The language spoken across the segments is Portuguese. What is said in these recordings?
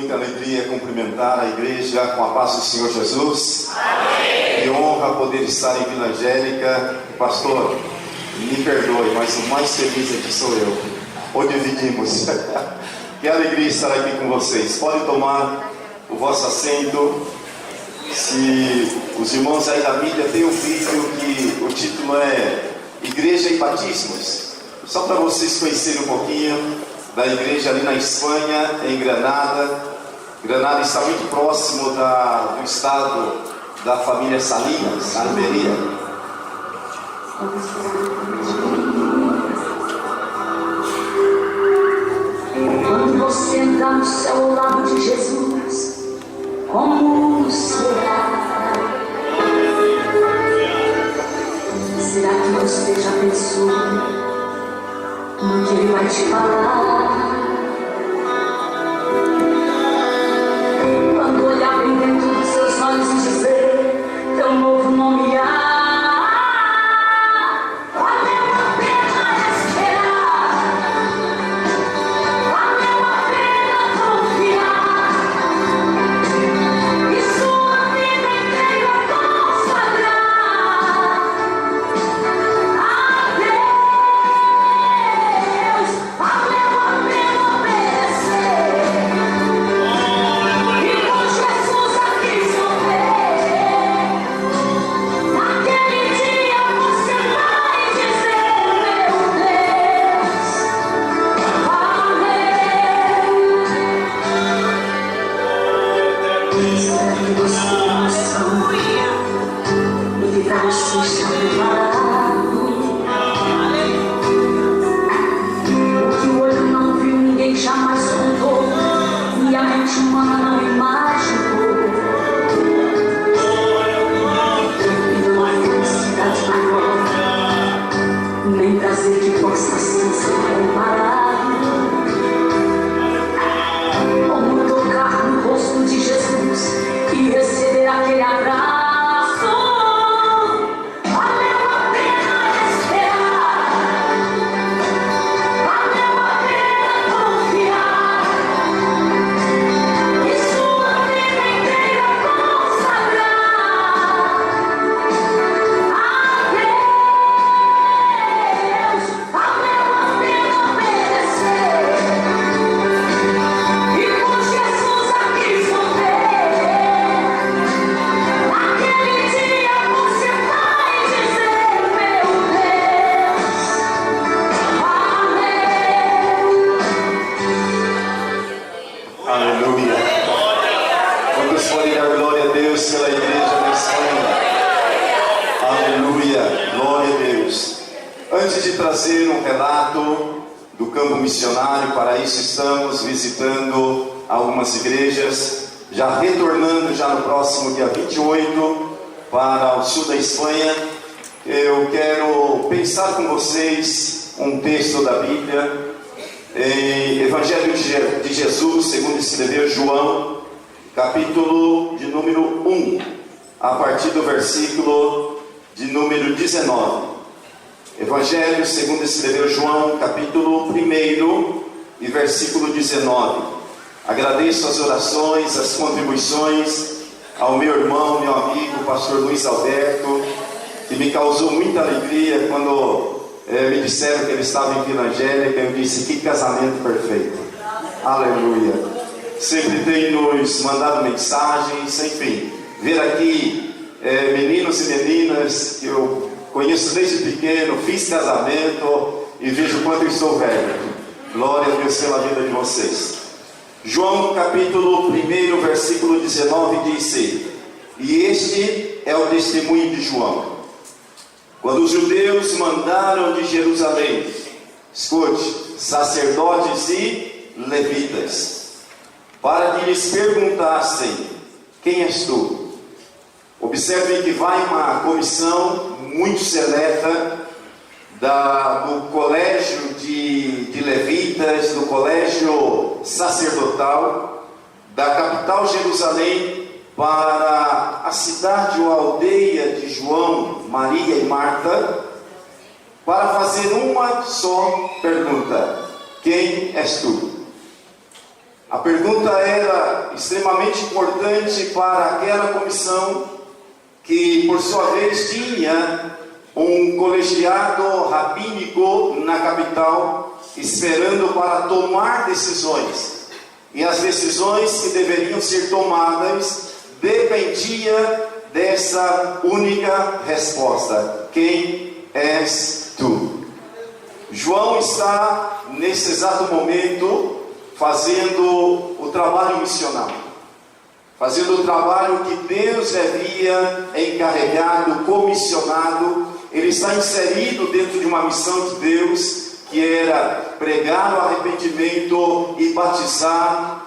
muita alegria cumprimentar a igreja com a paz do Senhor Jesus. Amém. Que honra poder estar em Vila Angélica. Pastor, me perdoe, mas o mais feliz aqui sou eu. Ou dividimos. Que alegria estar aqui com vocês. Podem tomar o vosso assento. Se os irmãos aí da mídia têm um vídeo que o título é Igreja e Batismos. Só para vocês conhecerem um pouquinho da igreja ali na Espanha, em Granada. Granada está muito próximo do estado da família Salinas, Almeria. Quando você entrar no céu ao lado de Jesus, como será? Será que você já pensou no que Ele vai te falar? Quando olhar bem dentro dos seus olhos e dizer teu novo nome há. Visitando algumas igrejas, já retornando já no próximo dia 28 para o sul da Espanha. Eu quero pensar com vocês um texto da Bíblia em Evangelho de Jesus, segundo escreveu João, capítulo de número 1, a partir do versículo de número 19. Evangelho segundo escreveu João, capítulo 1 e versículo 19. Agradeço as orações, as contribuições ao meu irmão, meu amigo, pastor Luiz Alberto, que me causou muita alegria quando me disseram que ele estava em Vila Angélica. Eu disse, que casamento perfeito, aleluia. Sempre tem nos mandado mensagens, enfim, ver aqui meninos e meninas que eu conheço desde pequeno, fiz casamento e vejo quanto eu estou velho. Glória a Deus pela vida de vocês. João capítulo 1, versículo 19 diz: E este é o testemunho de João. Quando os judeus mandaram de Jerusalém, escute, sacerdotes e levitas, para que lhes perguntassem: quem és tu? Observem que vai uma comissão muito seleta do colégio de levitas, do colégio sacerdotal da capital Jerusalém para a cidade ou aldeia de João, Maria e Marta, para fazer uma só pergunta: quem és tu? A pergunta era extremamente importante para aquela comissão que, por sua vez, tinha um colegiado rabínico na capital, esperando para tomar decisões. E as decisões que deveriam ser tomadas dependia dessa única resposta: quem és tu? João está, nesse exato momento, fazendo o trabalho missionário, fazendo o trabalho que Deus havia encarregado, comissionado. Ele está inserido dentro de uma missão de Deus, que era pregar o arrependimento e batizar.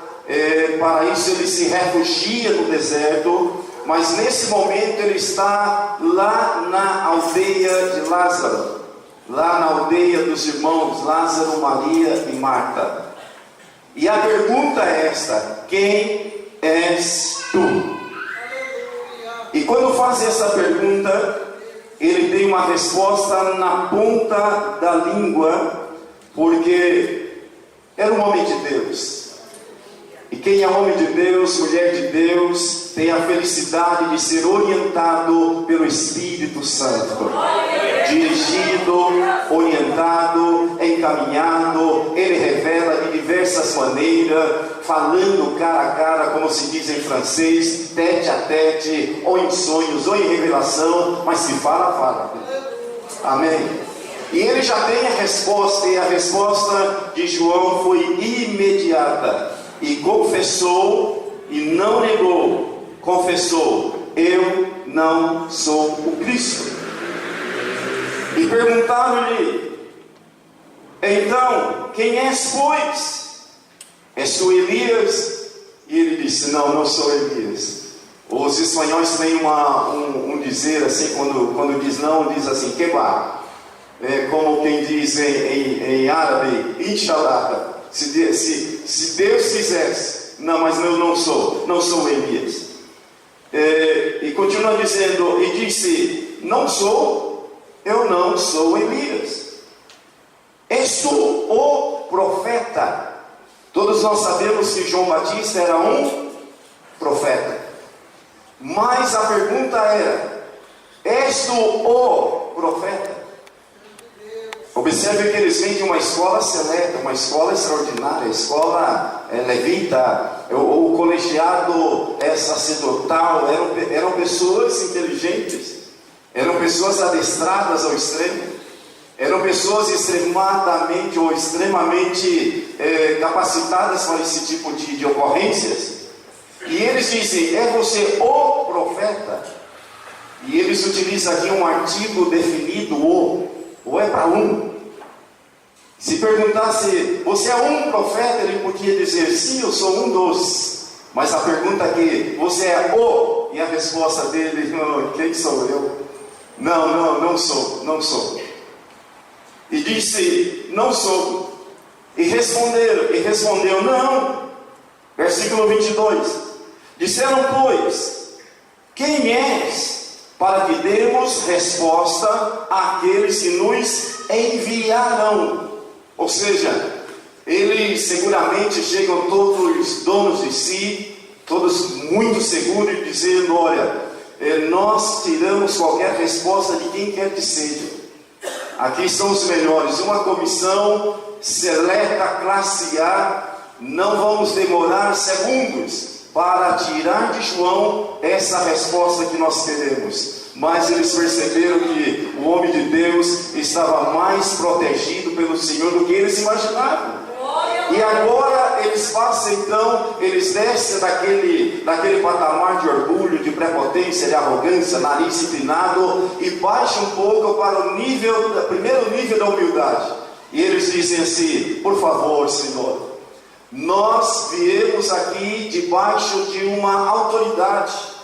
Para isso ele se refugia no deserto, mas nesse momento ele está lá na aldeia de Lázaro, lá na aldeia dos irmãos Lázaro, Maria e Marta. E a pergunta é esta: quem és tu? E quando faz essa pergunta, ele tem uma resposta na ponta da língua, porque era um homem de Deus. E quem é homem de Deus, mulher de Deus, tem a felicidade de ser orientado pelo Espírito Santo, dirigido, orientado, encaminhado. Ele revela de diversas maneiras, falando cara a cara, como se diz em francês, tete a tete, ou em sonhos, ou em revelação, mas se fala, fala. Amém? E ele já tem a resposta, e a resposta de João foi imediata. E confessou, e não negou, confessou: eu não sou o Cristo. E perguntaram-lhe: então, quem és, pois? És tu Elias? E ele disse: não sou Elias. Os espanhóis têm um dizer assim, quando diz não, diz assim, quebá. Como quem diz em árabe, inshallah. Se Deus quisesse, não, mas eu não sou Elias. E continua dizendo, e disse: eu não sou Elias. És tu o profeta? Todos nós sabemos que João Batista era um profeta, mas a pergunta era: és tu o profeta? Observe que eles vêm de uma escola seleta, uma escola extraordinária, escola levita, o colegiado sacerdotal. Eram pessoas inteligentes, eram pessoas adestradas ao extremo, eram pessoas extremamente capacitadas para esse tipo de ocorrências. E eles dizem: é você o profeta? E eles utilizam aqui um artigo definido, ou é para um. Se perguntasse: você é um profeta? Ele podia dizer: sim, eu sou um dos. Mas a pergunta aqui: você é o? E a resposta dele: quem sou eu? Não sou. E disse: não sou. E respondeu: não. Versículo 22. Disseram, pois: quem és? Para que demos resposta àqueles que nos enviaram. Ou seja, eles seguramente chegam todos donos de si, todos muito seguros, dizendo: olha, nós tiramos qualquer resposta de quem quer que seja. Aqui estão os melhores, uma comissão seleta, classe A. Não vamos demorar segundos para tirar de João essa resposta que nós queremos. Mas eles perceberam que o homem de Deus estava mais protegido pelo Senhor do que eles imaginavam. E agora eles passam, então, eles descem daquele patamar de orgulho, de prepotência, de arrogância, nariz inclinado, e baixam um pouco para o primeiro nível da humildade. E eles dizem assim: por favor, Senhor, nós viemos aqui debaixo de uma autoridade.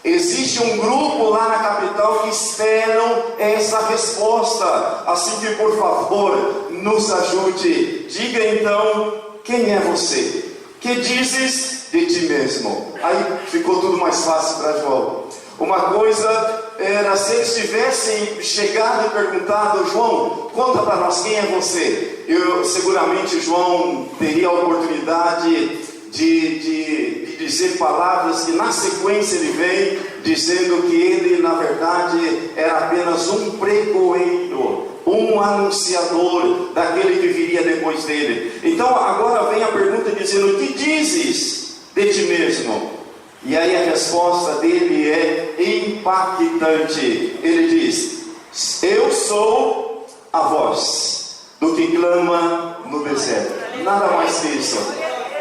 Existe um grupo lá na capital que esperam essa resposta. Assim que, por favor, nos ajude. Diga então, quem é você? Que dizes de ti mesmo? Aí ficou tudo mais fácil para João. Uma coisa era se eles tivessem chegado e perguntado: João, conta para nós, quem é você? Seguramente João teria a oportunidade de dizer palavras que na sequência ele vem dizendo que ele na verdade era apenas um pregoeiro, um anunciador daquele que viria depois dele. Então agora vem a pergunta dizendo: o que dizes de ti mesmo? E aí a resposta dele é impactante. Ele diz: eu sou a voz do que clama no deserto. Nada mais que isso.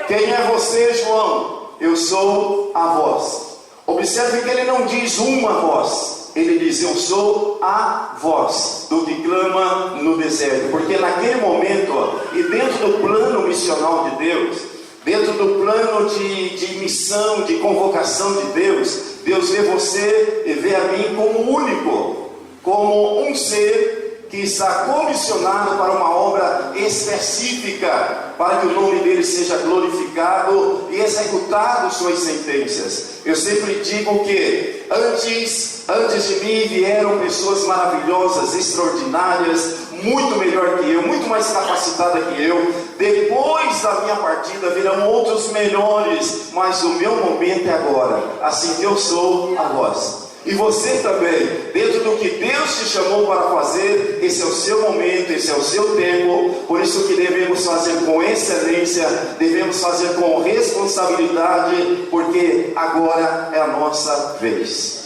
Quem é você, João? Eu sou a voz. Observe que ele não diz uma voz, ele diz: eu sou a voz do que clama no deserto. Porque naquele momento, e dentro do plano missional de Deus, dentro do plano de missão, de convocação de Deus, Deus vê você e vê a mim como único, como um ser que está comissionado para uma obra específica, para que o nome dele seja glorificado e executado suas sentenças. Eu sempre digo que antes de mim vieram pessoas maravilhosas, extraordinárias, muito melhor que eu, muito mais capacitada que eu. Depois da minha partida virão outros melhores, mas o meu momento é agora. Assim que eu sou a voz. E você também, dentro do que Deus te chamou para fazer, esse é o seu momento, esse é o seu tempo. Por isso que devemos fazer com excelência, devemos fazer com responsabilidade, porque agora é a nossa vez.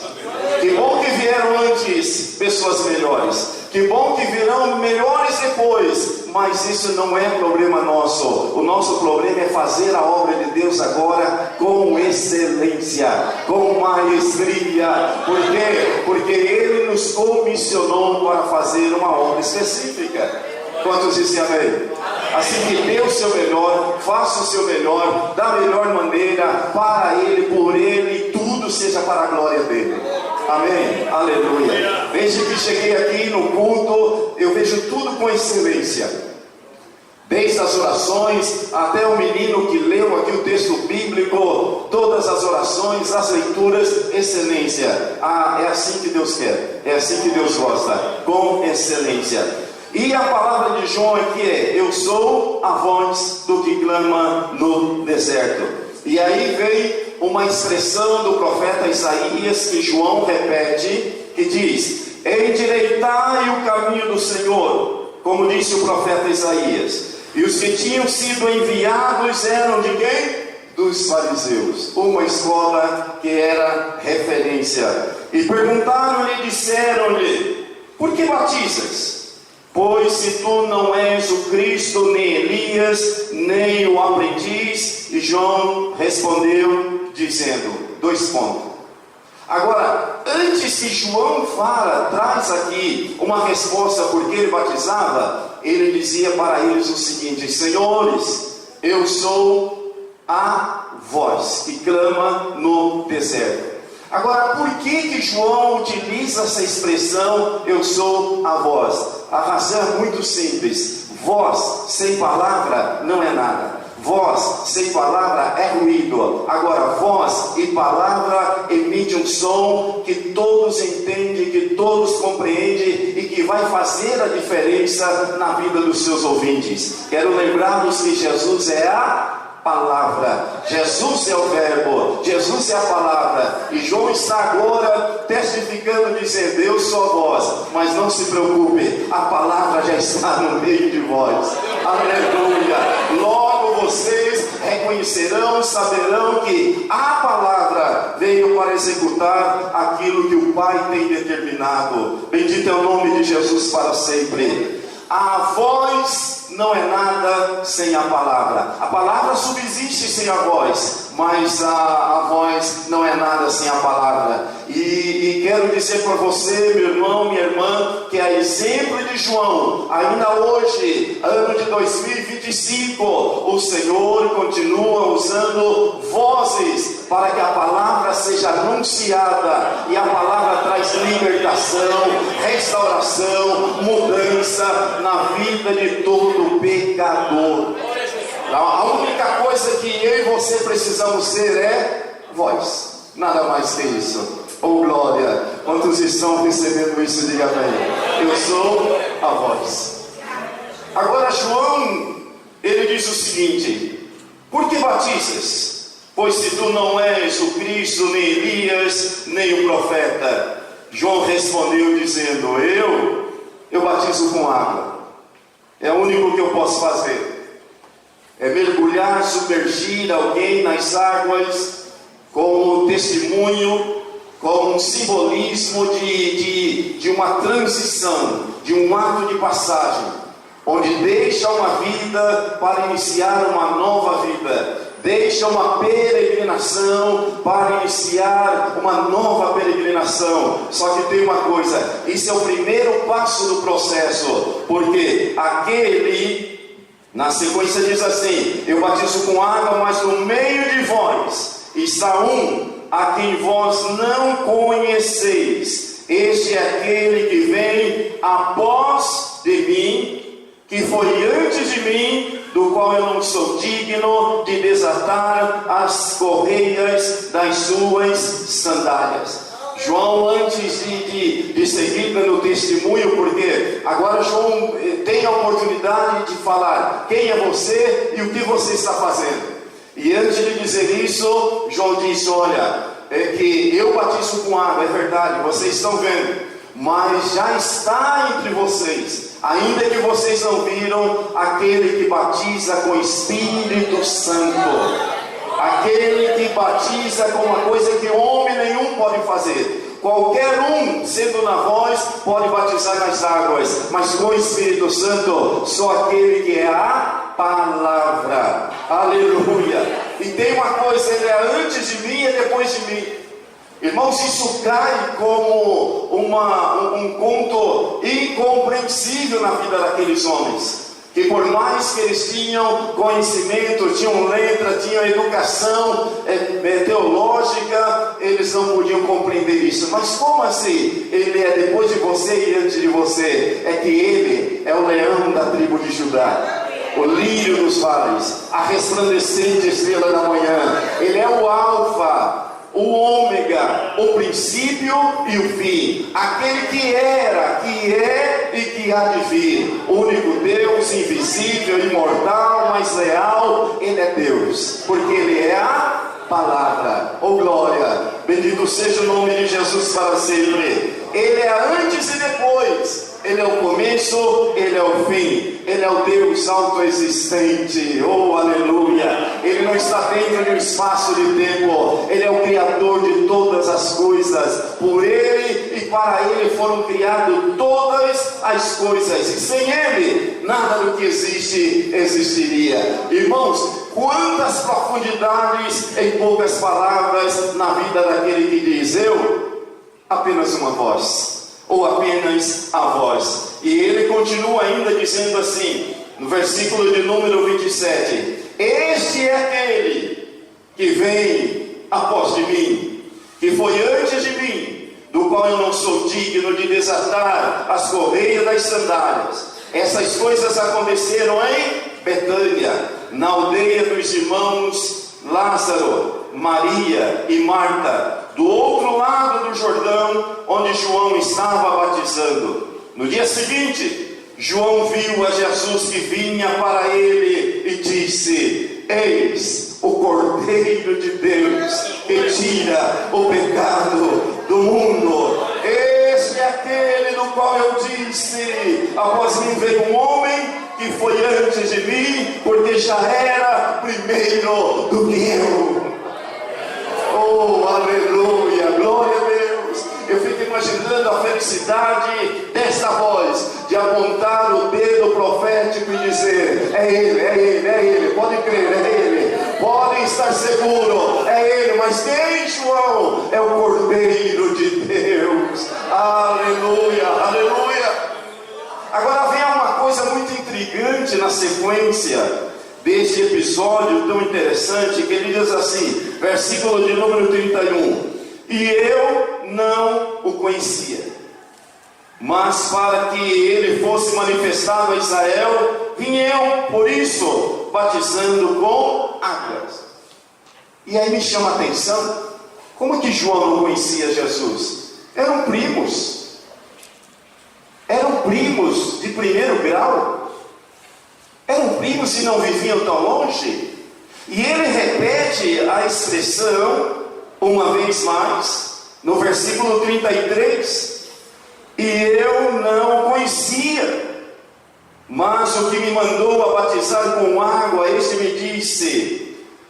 Que bom que vieram antes pessoas melhores, que bom que virão melhores depois, mas isso não é problema nosso. O nosso problema é fazer a obra de Deus agora com excelência, com maestria. Por quê? Porque Ele nos comissionou para fazer uma obra específica. Quantos dizem amém? Assim que dê o seu melhor, faça o seu melhor, da melhor maneira, para Ele, por Ele, tudo seja para a glória dEle. Amém? Aleluia. Desde que cheguei aqui no culto, eu vejo tudo com excelência. Desde as orações até o menino que leu aqui o texto bíblico, todas as orações, as leituras, excelência. É assim que Deus quer, é assim que Deus gosta, com excelência. E a palavra de João aqui é: eu sou a voz do que clama no deserto. E aí vem uma expressão do profeta Isaías que João repete, que diz: endireitai o caminho do Senhor, como disse o profeta Isaías. E os que tinham sido enviados eram de quem? Dos fariseus, uma escola que era referência. E perguntaram-lhe, disseram-lhe: por que batizas? Pois se tu não és o Cristo, nem Elias, nem o aprendiz. E João respondeu dizendo, 2 pontos. Agora, antes que João traz aqui uma resposta por que ele batizava, ele dizia para eles o seguinte: senhores, eu sou a voz que clama no deserto. Agora, por que João utiliza essa expressão, eu sou a voz? A razão é muito simples. Voz sem palavra não é nada. Voz sem palavra é ruído. Agora, voz e palavra emite um som que todos entendem, que todos compreendem e que vai fazer a diferença na vida dos seus ouvintes. Quero lembrá-los que Jesus é a palavra, Jesus é o verbo, Jesus é a palavra. E João está agora testificando, dizendo: eu sou a voz. Mas não se preocupe, a palavra já está no meio de vós. Aleluia. Logo vocês reconhecerão, saberão que a palavra veio para executar aquilo que o Pai tem determinado. Bendito é o nome de Jesus para sempre. A voz não é nada sem a palavra. A palavra subsiste sem a voz, mas a voz não é nada sem a palavra. E quero dizer para você, meu irmão, minha irmã, que a exemplo de João, ainda hoje, ano de 2025, o Senhor continua usando vozes para que a palavra seja anunciada. E a palavra traz libertação, restauração, mudança na vida de todo pecador. A única coisa que eu e você precisamos ser é voz, nada mais que isso. Oh glória! Quantos estão recebendo isso? Diga amém. Eu sou a voz. Agora João, ele diz o seguinte: por que batizas? Pois se tu não és o Cristo, nem Elias, nem o profeta. João respondeu dizendo: eu batizo com água. É o único que eu posso fazer. É mergulhar, submergir alguém nas águas como testemunho, como um simbolismo de uma transição, de um ato de passagem, onde deixa uma vida para iniciar uma nova vida, deixa uma peregrinação para iniciar uma nova peregrinação. Só que tem uma coisa: isso é o primeiro passo do processo, porque aquele, na sequência diz assim: eu batizo com água, mas no meio de vós está um a quem vós não conheceis. Este é aquele que vem após de mim, que foi antes de mim, do qual eu não sou digno de desatar as correias das suas sandálias. João, antes de seguir dando testemunho, porque agora João tem a oportunidade de falar quem é você e o que você está fazendo. E antes de dizer isso, João disse: olha, é que eu batizo com água, é verdade, vocês estão vendo, mas já está entre vocês, ainda que vocês não viram, aquele que batiza com o Espírito Santo, aquele que batiza com uma coisa que homem nenhum pode fazer. Qualquer um, sendo na voz, pode batizar nas águas, mas com o Espírito Santo, só aquele que é a palavra. Aleluia! E tem uma coisa: ele é antes de mim e depois de mim. Irmãos, isso cai como um conto incompreensível na vida daqueles homens, que por mais que eles tinham conhecimento, tinham letra, tinham educação teológica, eles não podiam compreender isso. Mas como assim? Ele é depois de você e antes de você. É que ele é o leão da tribo de Judá, o lírio dos vales, a resplandecente estrela da manhã. Ele é o alfa, o ômega, o princípio e o fim, aquele que era, que é e que há de vir, o único Deus, invisível, imortal, mas leal. Ele é Deus, porque ele é a palavra. Oh glória, bendito seja o nome de Jesus para sempre. Ele é antes e depois, ele é o começo, ele é o fim, ele é o Deus autoexistente. Oh aleluia! Ele não está dentro de um espaço de tempo, ele é o Criador de todas as coisas. Por ele e para ele foram criadas todas as coisas, e sem ele nada do que existe existiria. Irmãos, quantas profundidades em poucas palavras na vida daquele que diz: eu apenas uma voz, ou apenas a voz. E ele continua ainda dizendo assim, no versículo de número 27: este é aquele que vem após de mim, que foi antes de mim, do qual eu não sou digno de desatar as correias das sandálias. Essas coisas aconteceram em Betânia, na aldeia dos irmãos Lázaro, Maria e Marta, do outro lado do Jordão, onde João estava batizando. No dia seguinte, João viu a Jesus que vinha para ele e disse: eis o Cordeiro de Deus que tira o pecado do mundo. Este é aquele do qual eu disse: após mim veio um homem que foi antes de mim, porque já era primeiro do que eu. Oh, aleluia, glória a Deus. Eu fico imaginando a felicidade desta voz, de apontar o dedo profético e dizer: é ele, é ele, é ele, pode crer, é ele, podem estar seguros, é ele. Mas quem, João? É o Cordeiro de Deus. Aleluia, aleluia. Agora vem uma coisa muito intrigante na sequência deste episódio tão interessante, que ele diz assim, versículo de número 31: e eu não o conhecia, mas para que ele fosse manifestado a Israel, vim eu, por isso, batizando com águas. E aí me chama a atenção, Como que João não conhecia Jesus? Eram primos de primeiro grau, eram primos e não viviam tão longe. E ele repete a expressão uma vez mais, no versículo 33, e eu não conhecia, mas o que me mandou a batizar com água, este me disse,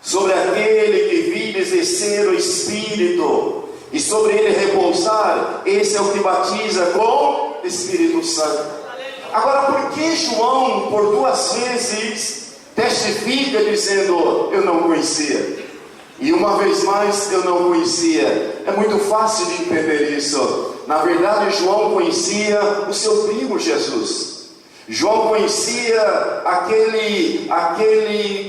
sobre aquele que vires descer o Espírito, e sobre ele repousar, esse é o que batiza com Espírito Santo. Agora, por que João, por 2 vezes, testifica dizendo, eu não conhecia? E uma vez mais, eu não conhecia. É muito fácil de entender isso. Na verdade, João conhecia o seu primo Jesus. João conhecia aquele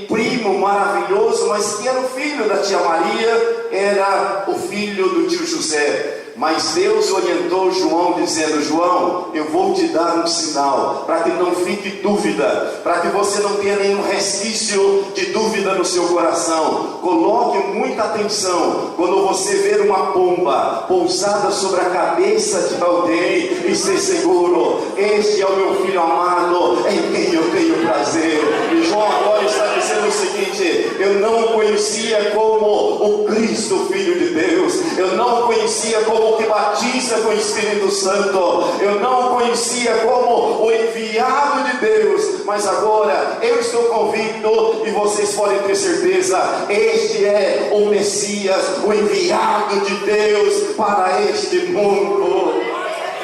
primo maravilhoso, mas que era o filho da tia Maria, era o filho do tio José. Mas Deus orientou João dizendo, João, eu vou te dar um sinal, para que não fique dúvida, para que você não tenha nenhum resquício de dúvida no seu coração. Coloque muita atenção, quando você ver uma pomba pousada sobre a cabeça de alguém, e ser seguro, este é o meu filho amado, em quem eu tenho prazer. E João agora está dizendo o seguinte, eu não conhecia como o Cristo, Filho de Deus, eu não conhecia como o que batiza com o Espírito Santo, eu não conhecia como o enviado de Deus, mas agora eu estou convicto, e vocês podem ter certeza, este é o Messias, o enviado de Deus para este mundo.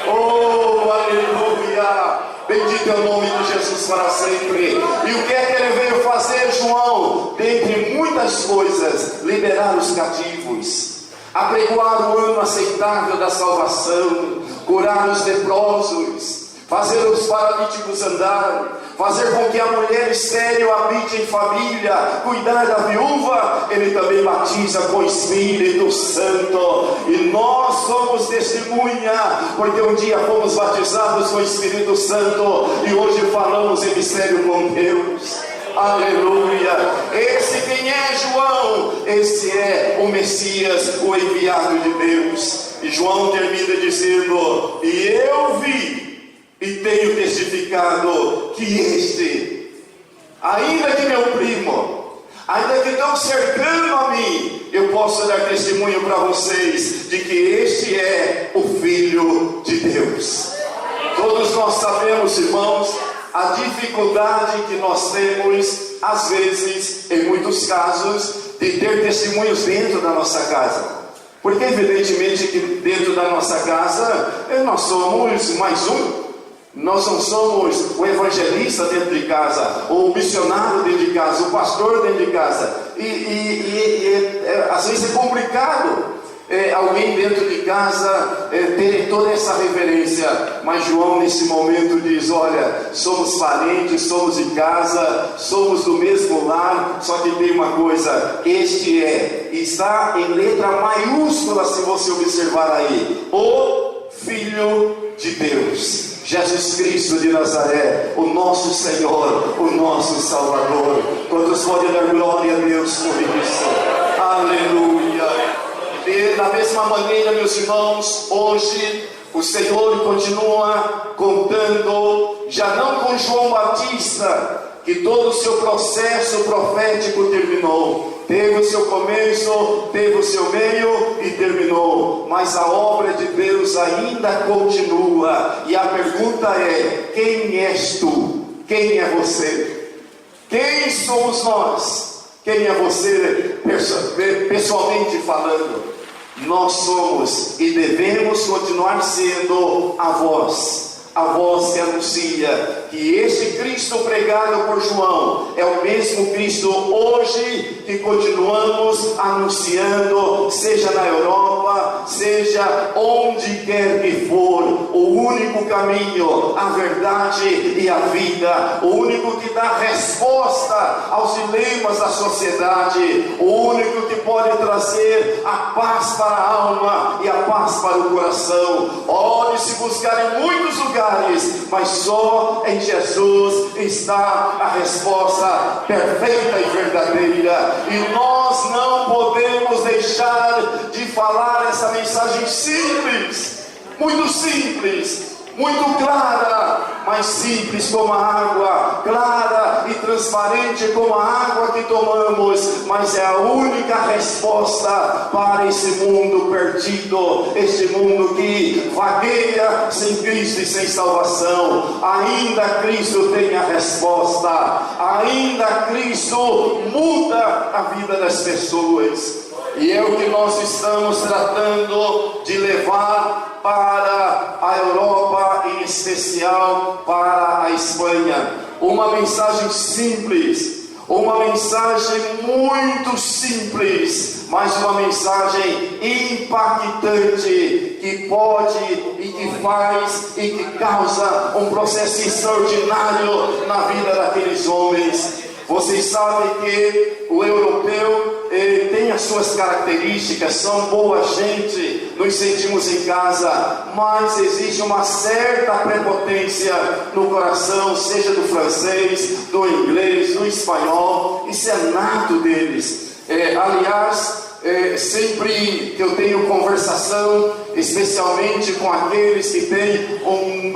Oh, aleluia! Bendito é o nome de Jesus para sempre. E o que é que ele veio fazer, João? Dentre muitas coisas, liberar os cativos, apregoar o ano aceitável da salvação, curar os leprosos, fazer os paralíticos andar, fazer com que a mulher estéril habite em família, cuidar da viúva. Ele também batiza com o Espírito Santo, e nós somos testemunha, porque um dia fomos batizados com o Espírito Santo, e hoje falamos em mistério com Deus. Aleluia! Esse quem é João? Esse é o Messias, o enviado de Deus. E João termina dizendo, e eu vi e tenho testificado que este, ainda que meu primo, ainda que estão cercando a mim, eu posso dar testemunho para vocês de que este é o Filho de Deus. Todos nós sabemos, irmãos, a dificuldade que nós temos, às vezes, em muitos casos, de ter testemunhos dentro da nossa casa. Porque evidentemente que dentro da nossa casa, nós somos mais um. Nós não somos o evangelista dentro de casa, ou o missionário dentro de casa, o pastor dentro de casa. Às vezes é complicado alguém dentro de casa ter toda essa reverência. Mas João nesse momento diz, olha, somos parentes, somos de casa, somos do mesmo lar. Só que tem uma coisa, este está em letra maiúscula, se você observar aí, o Filho de Deus, Jesus Cristo de Nazaré, o nosso Senhor, o nosso Salvador. Quantos podem dar glória a Deus por isso? Aleluia! E da mesma maneira, meus irmãos, hoje o Senhor continua contando, já não com João Batista, que todo o seu processo profético terminou. Teve o seu começo, teve o seu meio e terminou. Mas a obra de Deus ainda continua. E a pergunta é, quem és tu? Quem é você? Quem somos nós? Quem é você, pessoalmente falando? Nós somos e devemos continuar sendo a voz que anuncia que este Cristo pregado por João é o mesmo Cristo hoje que continuamos anunciando, seja na Europa, seja onde quer que for. O único caminho, a verdade e a vida, o único que dá resposta aos dilemas da sociedade, o único que pode trazer a paz para a alma e a paz para o coração. Pode-se buscar em muitos lugares, mas só em Jesus está a resposta perfeita e verdadeira. E nós não podemos deixar deixar de falar essa mensagem simples, muito clara, mas simples como a água, clara e transparente como a água que tomamos, mas é a única resposta para esse mundo perdido, este mundo que vagueia sem Cristo e sem salvação. Ainda Cristo tem a resposta, ainda Cristo muda a vida das pessoas. E é o que nós estamos tratando de levar para a Europa, em especial para a Espanha. Uma mensagem simples, uma mensagem muito simples, mas uma mensagem impactante, que pode e que faz e que causa um processo extraordinário na vida daqueles homens. Vocês sabem que o europeu tem as suas características, são boa gente, nos sentimos em casa, mas existe uma certa prepotência no coração, seja do francês, do inglês, do espanhol. Isso é nato deles. Aliás, sempre que eu tenho conversação, especialmente com aqueles que têm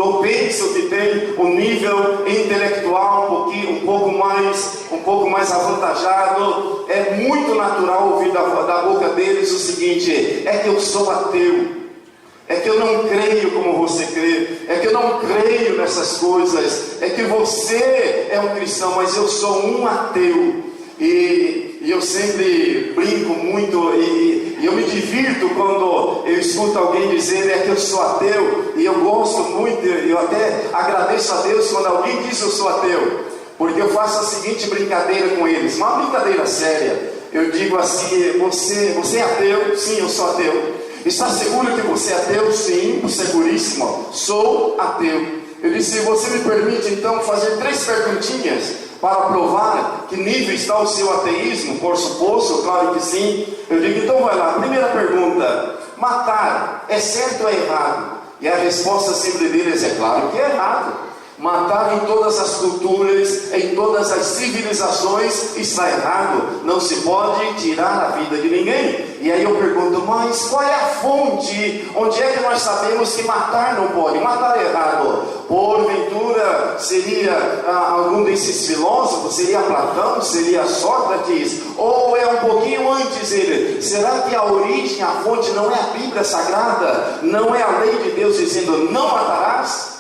eu penso que tem um nível intelectual um pouco mais avantajado, é muito natural ouvir da boca deles o seguinte: é que eu sou ateu, é que eu não creio como você crê, é que eu não creio nessas coisas, é que você é um cristão, mas eu sou um ateu. E eu sempre brinco muito e eu me divirto quando eu escuto alguém dizer é que eu sou ateu, e eu gosto muito, eu até agradeço a Deus quando alguém diz eu sou ateu, porque eu faço a seguinte brincadeira com eles, uma brincadeira séria. Eu digo assim: você é ateu? Sim, eu sou ateu. Está seguro que você é ateu? Sim, seguríssimo, sou ateu. Eu disse: você me permite então fazer 3 perguntinhas para provar que nível está o seu ateísmo? Por suposto, claro que sim. Eu digo: então vai lá. Primeira pergunta: matar é certo ou é errado? E a resposta sempre deles é claro que é errado. Matar em todas as culturas, em todas as civilizações está errado. Não se pode tirar a vida de ninguém. E aí eu pergunto: mas qual é a fonte? Onde é que nós sabemos que matar não pode? Matar é errado. Porventura seria algum desses filósofos? Seria Platão? Seria Sócrates? Ou é um pouquinho antes ele? Será que a origem, a fonte não é a Bíblia Sagrada? Não é a lei de Deus dizendo não matarás?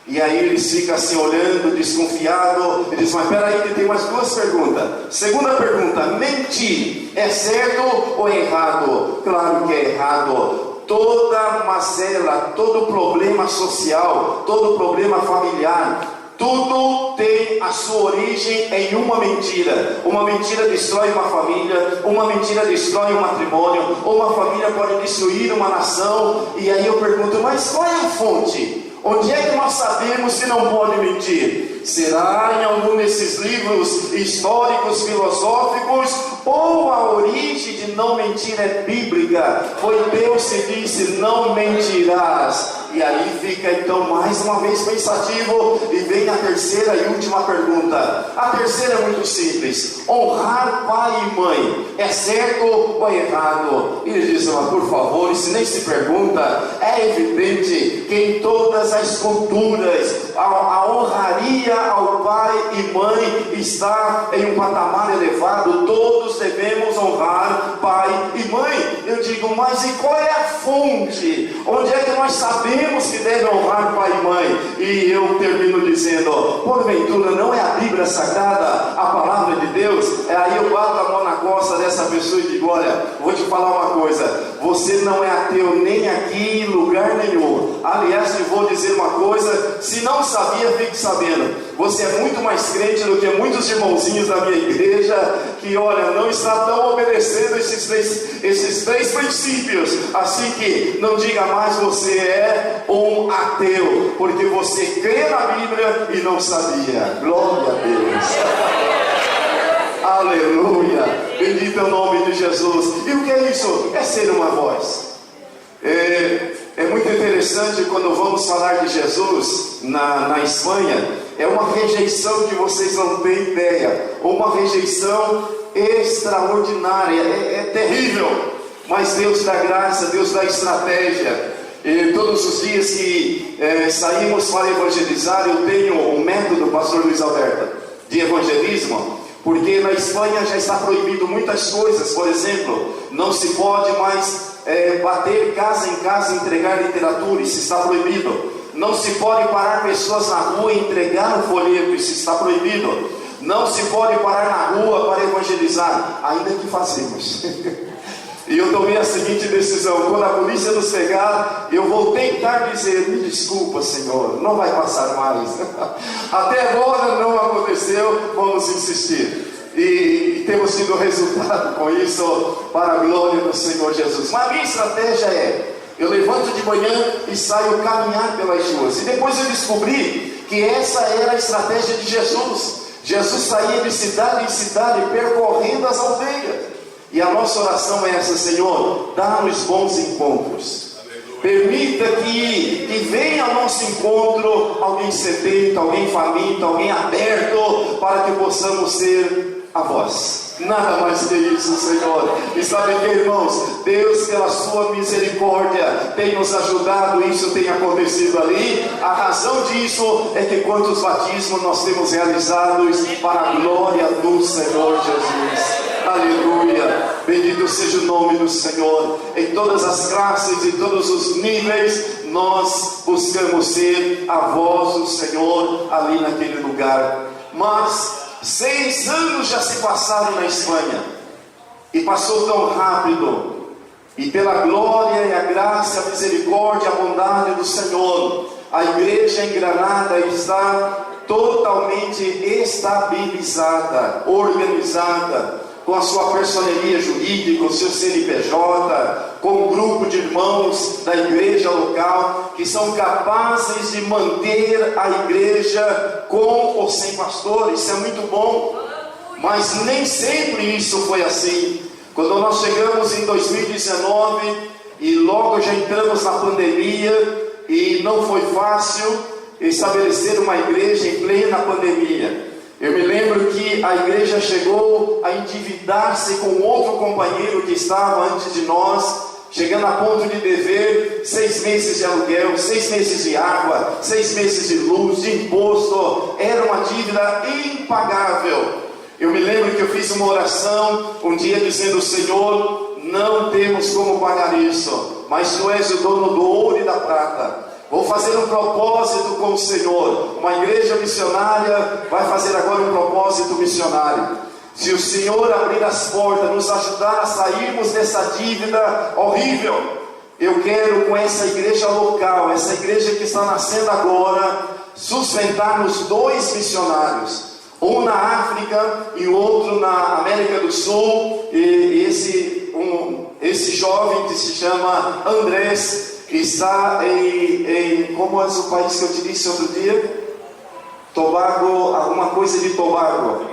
E aí eles ficam assim olhando, desconfiado. Ele diz: mas peraí, que tem mais 2 perguntas. Segunda pergunta: mentir é certo ou é errado? Claro que é errado. Toda mazela, todo problema social, todo problema familiar, tudo tem a sua origem em uma mentira. Uma mentira destrói uma família, uma mentira destrói um matrimônio, uma família pode destruir uma nação. E aí eu pergunto: mas qual é a fonte? Onde é que nós sabemos que não pode mentir? Será em algum desses livros históricos, filosóficos? Ou a origem de não mentir é bíblica? Foi Deus que disse: não mentirás. E aí fica então mais uma vez pensativo, e vem a terceira e última pergunta. A terceira é muito simples: honrar pai e mãe é certo ou é errado? E eles dizem: mas por favor, isso nem se pergunta. É evidente que em todas as culturas a honraria ao pai e mãe está em um patamar elevado. Todos devemos honrar pai e mãe. Eu digo: mas e qual é a fonte? Onde é que nós sabemos que deve honrar pai e mãe? E eu termino dizendo: porventura não é a Bíblia Sagrada a palavra de Deus? Aí eu bato a mão na costa dessa pessoa e digo: olha, vou te falar uma coisa, você não é ateu nem aqui em lugar nenhum. Aliás, eu vou dizer uma coisa: se não sabia, fique sabendo. Você é muito mais crente do que muitos irmãozinhos da minha igreja, que olha, não está tão obedecendo esses três princípios. Assim que não diga mais você é um ateu, porque você crê na Bíblia e não sabia. Glória a Deus. Aleluia. Bendito é o nome de Jesus. E o que é isso? É ser uma voz. É muito interessante quando vamos falar de Jesus na Espanha. É uma rejeição que vocês não têm ideia. Uma rejeição extraordinária. É terrível. Mas Deus dá graça, Deus dá estratégia. E todos os dias que saímos para evangelizar, eu tenho um método, pastor Luiz Alberto, de evangelismo, porque na Espanha já está proibido muitas coisas. Por exemplo, não se pode mais bater casa em casa e entregar literatura, isso está proibido. Não se pode parar pessoas na rua e entregar um folheto, isso está proibido. Não se pode parar na rua para evangelizar, ainda que fazemos. E eu tomei a seguinte decisão: quando a polícia nos pegar, eu vou tentar dizer, me desculpa, Senhor, não vai passar mais. Até agora não aconteceu, vamos insistir. E temos tido resultado com isso, para a glória do Senhor Jesus. Mas a minha estratégia é: eu levanto de manhã e saio caminhar pelas ruas. E depois eu descobri que essa era a estratégia de Jesus. Jesus saía de cidade em cidade, percorrendo as aldeias. E a nossa oração é essa: Senhor, dá-nos bons encontros. Permita que venha ao nosso encontro alguém sedento, alguém faminto, alguém aberto, para que possamos ser a voz. Nada mais que isso, Senhor. E sabe que, irmãos, Deus, pela sua misericórdia, tem nos ajudado. Isso tem acontecido ali. A razão disso é que quantos batismos nós temos realizados para a glória do Senhor Jesus. Aleluia, bendito seja o nome do Senhor. Em todas as classes, em todos os níveis, nós buscamos ser a voz do Senhor ali naquele lugar. Mas 6 anos já se passaram na Espanha, e passou tão rápido. E pela glória e a graça, a misericórdia, a bondade do Senhor, a igreja em Granada está totalmente estabilizada, organizada, com a sua personeria jurídica, com o seu CNPJ, com um grupo de irmãos da igreja local, que são capazes de manter a igreja com ou sem pastor. Isso é muito bom, mas nem sempre isso foi assim. Quando nós chegamos em 2019, e logo já entramos na pandemia, e não foi fácil estabelecer uma igreja em plena pandemia. Eu me lembro que a igreja chegou a endividar-se com outro companheiro que estava antes de nós, chegando a ponto de dever 6 meses de aluguel, 6 meses de água, 6 meses de luz, de imposto. Era uma dívida impagável. Eu me lembro que eu fiz uma oração um dia dizendo: Senhor, não temos como pagar isso, mas Tu és o dono do ouro e da prata. Vou fazer um propósito com o Senhor. Uma igreja missionária vai fazer agora um propósito missionário. Se o Senhor abrir as portas, nos ajudar a sairmos dessa dívida horrível, eu quero, com essa igreja local, essa igreja que está nascendo agora, sustentarmos 2 missionários, um na África e o outro na América do Sul. E esse jovem que se chama Andrés, que está como é o país que eu te disse outro dia? Tobago, alguma coisa de Tobago.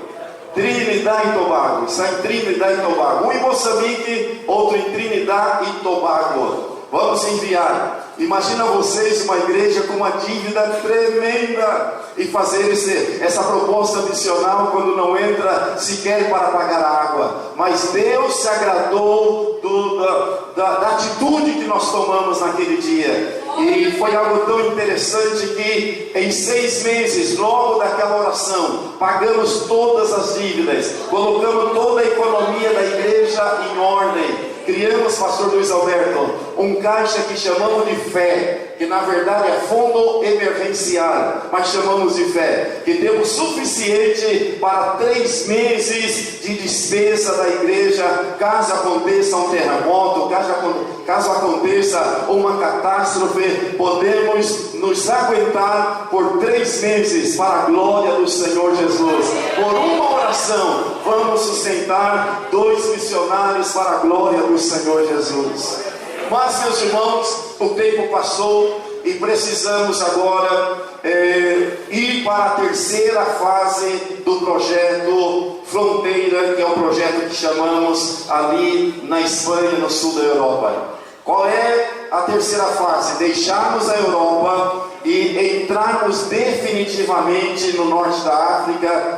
Trinidad e Tobago. Está em Trinidad e Tobago. Um em Moçambique, outro em Trinidad e Tobago. Vamos enviar. Imagina vocês uma igreja com uma dívida tremenda e fazer essa proposta missional quando não entra sequer para pagar a água. Mas Deus se agradou da atitude que nós tomamos naquele dia. E foi algo tão interessante que em 6 meses, logo daquela oração, pagamos todas as dívidas, colocamos toda a economia da igreja em ordem. Criamos, pastor Luiz Alberto, um caixa que chamamos de fé, que na verdade é fundo emergencial, mas chamamos de fé, que temos suficiente para 3 meses de despesa da igreja, caso aconteça um terremoto, caso aconteça uma catástrofe, podemos nos aguentar por 3 meses para a glória do Senhor Jesus. Por uma oração, vamos sustentar 2 missionários para a glória do Senhor Jesus. Mas, meus irmãos, o tempo passou e precisamos agora ir para a 3ª fase do projeto Fronteira, que é um projeto que chamamos ali na Espanha, no sul da Europa. Qual é a 3ª fase? Deixarmos a Europa e entrarmos definitivamente no norte da África.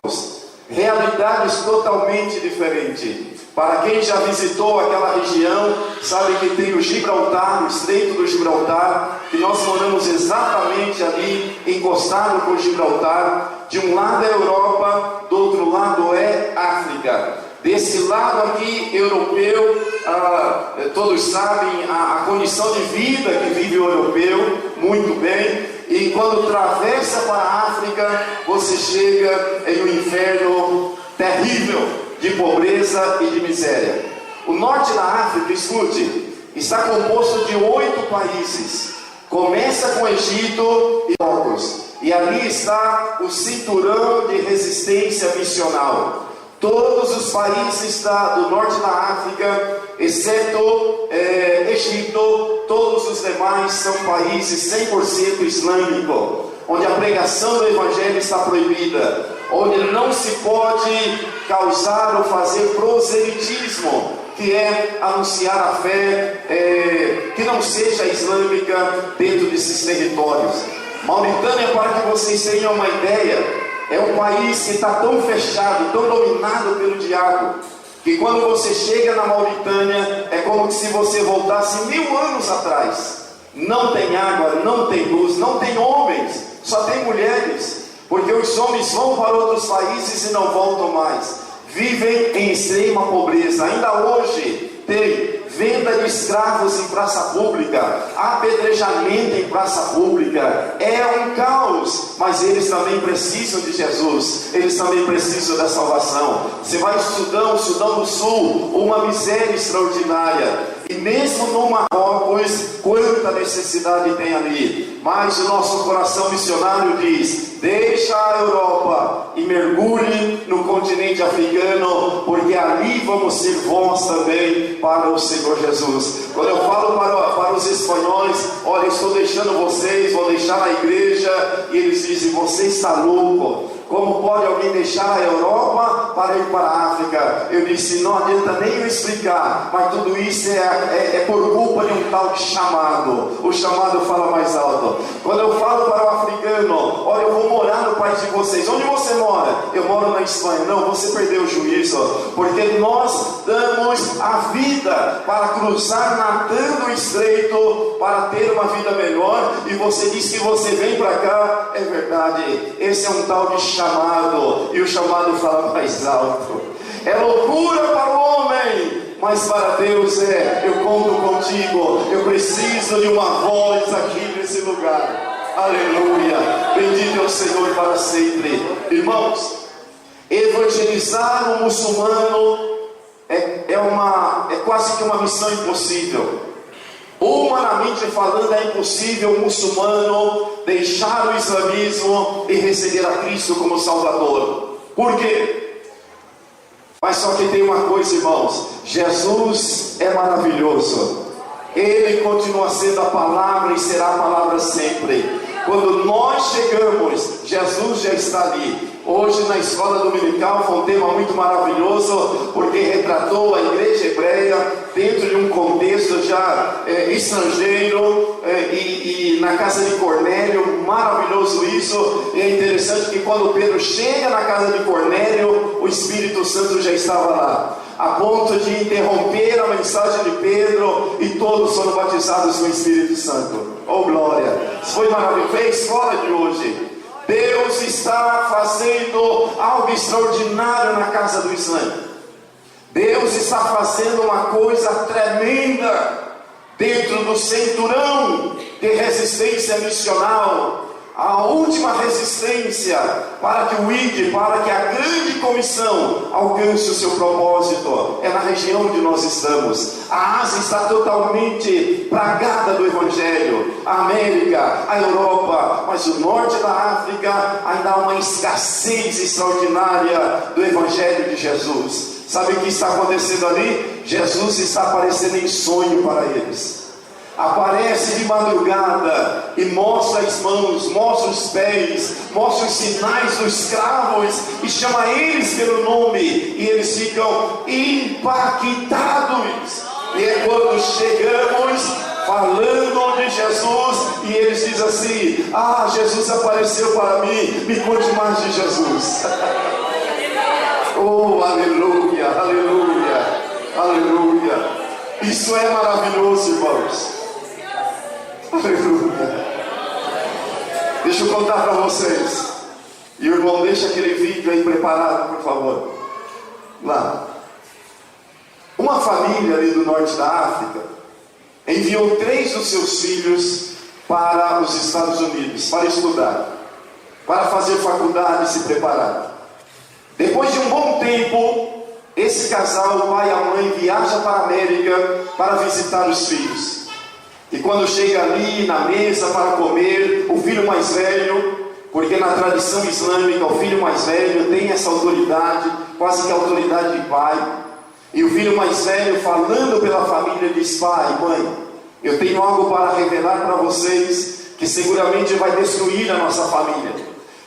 Realidades totalmente diferentes. Para quem já visitou aquela região, sabe que tem o Gibraltar, o Estreito do Gibraltar, e nós moramos exatamente ali, encostado com o Gibraltar. De um lado é Europa, do outro lado é África. Desse lado aqui, europeu, todos sabem a condição de vida que vive o europeu, muito bem. E quando atravessa para a África, você chega em um inferno terrível de pobreza e de miséria. O norte da África, escute, está composto de 8 países. Começa com Egito e Marrocos. E ali está o cinturão de resistência missional. Todos os países do norte da África, exceto Egito, todos os demais são países 100% islâmicos, onde a pregação do Evangelho está proibida, onde não se pode causar ou fazer proselitismo, que é anunciar a fé que não seja islâmica dentro desses territórios. Mauritânia, para que vocês tenham uma ideia, é um país que está tão fechado, tão dominado pelo diabo, que quando você chega na Mauritânia, é como se você voltasse 1000 anos atrás. Não tem água, não tem luz, não tem homens, só tem mulheres, porque os homens vão para outros países e não voltam mais. Vivem em extrema pobreza. Ainda hoje tem venda de escravos em praça pública, apedrejamento em praça pública. É um caos, mas eles também precisam de Jesus, eles também precisam da salvação. Você vai ao Sudão do Sul, uma miséria extraordinária. E mesmo no Marrocos, quanta necessidade tem ali. Mas o nosso coração missionário diz: deixa a Europa e mergulhe no continente africano, porque ali vamos ser voz também para o Senhor Jesus. Quando eu falo para os espanhóis: olha, estou deixando vocês, vou deixar a igreja, e eles dizem: você está louco. Como pode alguém deixar a Europa para ir para a África? Eu disse: não adianta nem eu explicar, mas tudo isso é por culpa de um tal de chamado. O chamado fala mais alto. Quando eu falo para o africano: olha, eu vou morar no país de vocês. Onde você mora? Eu moro na Espanha. Não, você perdeu o juízo, porque nós damos a vida para cruzar nadando o estreito, para ter uma vida melhor, e você diz que você vem para cá. É verdade, esse é um tal de chamado, e o chamado fala mais alto. É loucura para o homem, mas para Deus eu conto contigo. Eu preciso de uma voz aqui nesse lugar. Aleluia, bendito é o Senhor para sempre. Irmãos, evangelizar um muçulmano é quase que uma missão impossível. Humanamente falando, é impossível um muçulmano deixar o islamismo e receber a Cristo como Salvador. Por quê? Mas só que tem uma coisa, irmãos: Jesus é maravilhoso. Ele continua sendo a palavra e será a palavra sempre. Quando nós chegamos, Jesus já está ali. Hoje na escola dominical foi um tema muito maravilhoso, porque retratou a igreja hebreia dentro de um contexto já estrangeiro, e na casa de Cornélio. Maravilhoso isso. E é interessante que quando Pedro chega na casa de Cornélio, o Espírito Santo já estava lá, a ponto de interromper a mensagem de Pedro, e todos foram batizados com o Espírito Santo. Oh glória! Isso foi maravilhoso. Foi a escola de hoje. Deus está fazendo algo extraordinário na casa do Islã. Deus está fazendo uma coisa tremenda dentro do cinturão de resistência missional. A última resistência para que o ID, para que a grande comissão alcance o seu propósito, é na região onde nós estamos. A Ásia está totalmente plagada do Evangelho, a América, a Europa, mas o norte da África ainda há uma escassez extraordinária do Evangelho de Jesus. Sabe o que está acontecendo ali? Jesus está aparecendo em sonho para eles. Aparece de madrugada e mostra as mãos, mostra os pés, mostra os sinais dos cravos e chama eles pelo nome, e eles ficam impactados. E é quando chegamos falando de Jesus, e eles dizem assim: ah, Jesus apareceu para mim, me conte mais de Jesus. Oh, aleluia, aleluia, aleluia. Isso é maravilhoso, irmãos. Aleluia. Deixa eu contar para vocês. E o irmão, deixa aquele vídeo aí preparado, por favor. Lá. Uma família ali do norte da África enviou 3 dos seus filhos para os Estados Unidos para estudar, para fazer faculdade e se preparar. Depois de um bom tempo, esse casal, o pai e a mãe, viaja para a América para visitar os filhos. E quando chega ali na mesa para comer, o filho mais velho, porque na tradição islâmica o filho mais velho tem essa autoridade, quase que a autoridade de pai. E o filho mais velho, falando pela família, diz: pai, mãe, eu tenho algo para revelar para vocês, que seguramente vai destruir a nossa família,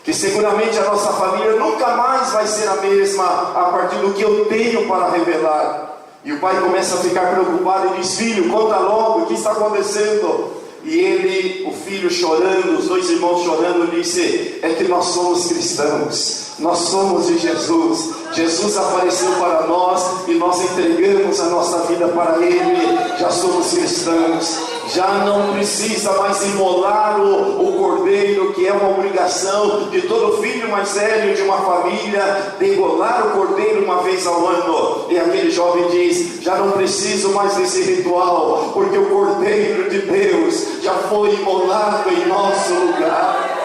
que seguramente a nossa família nunca mais vai ser a mesma a partir do que eu tenho para revelar. E o pai começa a ficar preocupado e diz: filho, conta logo, o que está acontecendo? E ele, o filho chorando, os 2 irmãos chorando, disse: é que nós somos cristãos, nós somos de Jesus. Jesus apareceu para nós e nós entregamos a nossa vida para Ele. Já somos cristãos, já não precisa mais imolar o cordeiro, que é uma obrigação de todo filho mais velho de uma família, de imolar o cordeiro uma vez ao ano. E aquele jovem diz: já não preciso mais desse ritual, porque o cordeiro de Deus já foi imolado em nosso lugar.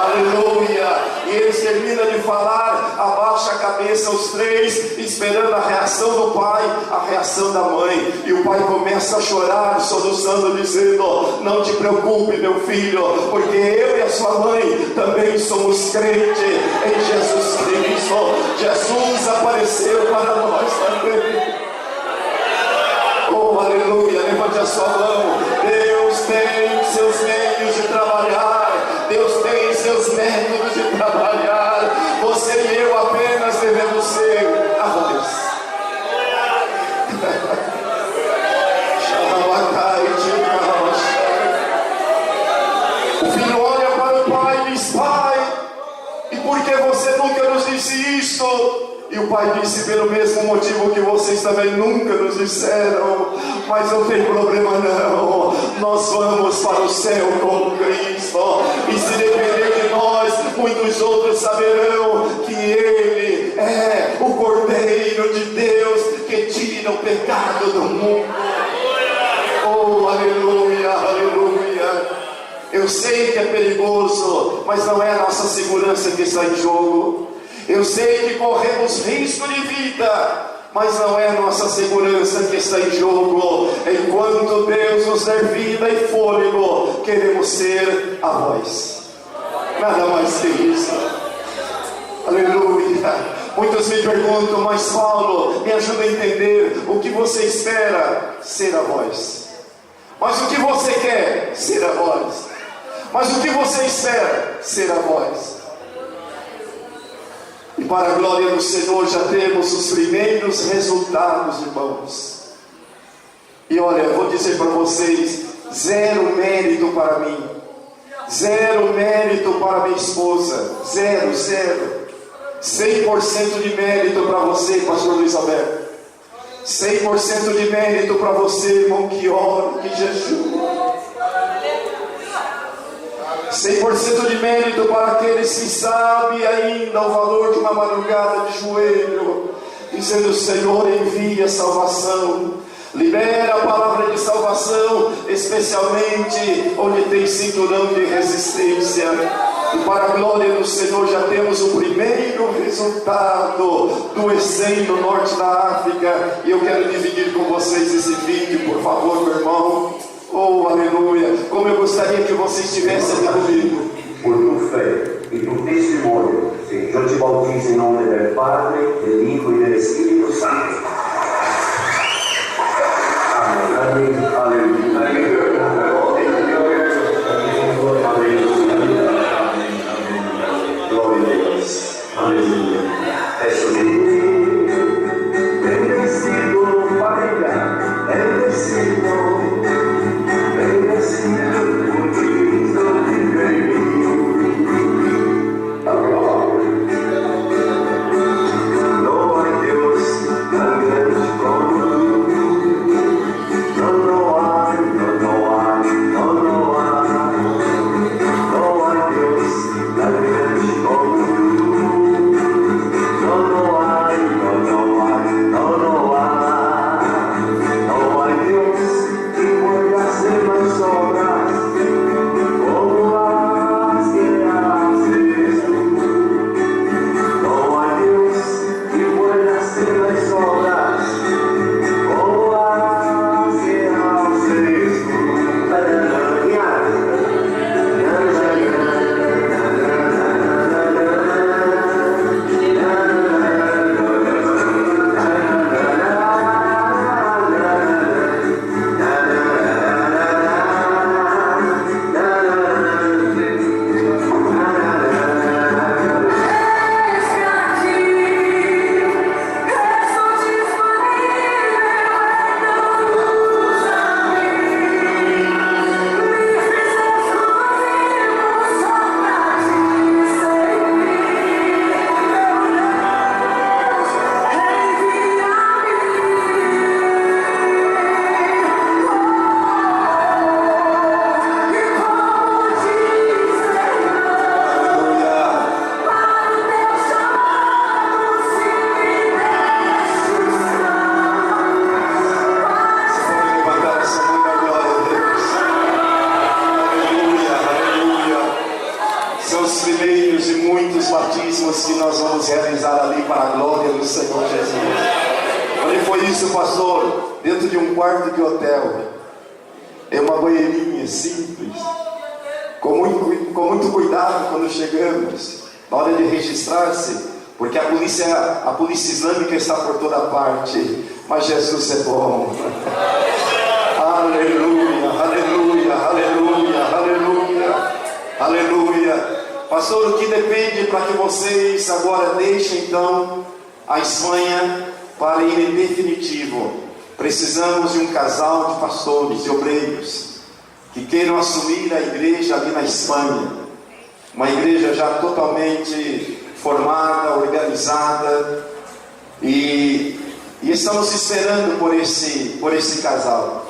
Aleluia. E eles terminam de falar, abaixa a cabeça os 3, esperando a reação do pai, a reação da mãe. E o pai começa a chorar, soluçando, dizendo: não te preocupe, meu filho, porque eu e a sua mãe também somos crentes em Jesus Cristo. Jesus apareceu para nós também. Oh, aleluia. Levante a sua mão. Deus tem seus meios de trabalhar, Deus tem seus métodos de trabalhar. Você e eu apenas devemos ser a voz. O filho olha para o pai e diz: pai, e por que você nunca nos disse isto? E o pai disse: pelo mesmo motivo que vocês também nunca nos disseram. Mas não tem problema não, nós vamos para o céu com Cristo. E se depender de nós, muitos outros saberão que Ele é o Cordeiro de Deus que tira o pecado do mundo. Oh, aleluia, aleluia. Eu sei que é perigoso, mas não é a nossa segurança que está em jogo. Eu sei que corremos risco de vida, mas não é nossa segurança que está em jogo. Enquanto Deus nos der vida e fôlego, queremos ser a voz. Nada mais que isso. Aleluia. Muitos me perguntam: mas Paulo, me ajuda a entender, o que você espera? Ser a voz. Mas o que você quer? Ser a voz. Mas o que você espera? Ser a voz. E para a glória do Senhor já temos os primeiros resultados, irmãos. E olha, eu vou dizer para vocês: 0 mérito para mim, 0 mérito para minha esposa, 0, 100% de mérito para você, pastor Luiz Alberto, 100% de mérito para você, irmão, que ora, que jejua, 100% de mérito para aqueles que sabem ainda o valor de uma madrugada de joelho, dizendo: Senhor, envia salvação, libera a palavra de salvação, especialmente onde tem cinturão de resistência. E para a glória do Senhor já temos o primeiro resultado do ESEM no norte da África. E eu quero dividir com vocês esse vídeo, por favor, meu irmão. Oh, aleluia! Como eu gostaria que você estivesse aqui comigo. Por tu fé e tu testemunho, eu te bautizo em nome do Padre, do Hijo e do Espírito Santo. Amém. Aleluia. Glória a Deus. Aleluia. Peço de bendecido, familia, bendecido. Glória a Deus. estar ali para a glória do Senhor Jesus. Onde foi isso, pastor? Dentro de um quarto de hotel. É uma banheirinha simples, com muito cuidado quando chegamos, na hora de registrar-se, porque a polícia islâmica está por toda parte, mas Jesus é bom. Aleluia, aleluia, aleluia, aleluia, aleluia. Pastor, o que depende para que vocês agora deixem então a Espanha para ir em definitivo? Precisamos de um casal de pastores, de obreiros, que queiram assumir a igreja ali na Espanha. Uma igreja já totalmente formada, organizada, e estamos esperando por esse casal.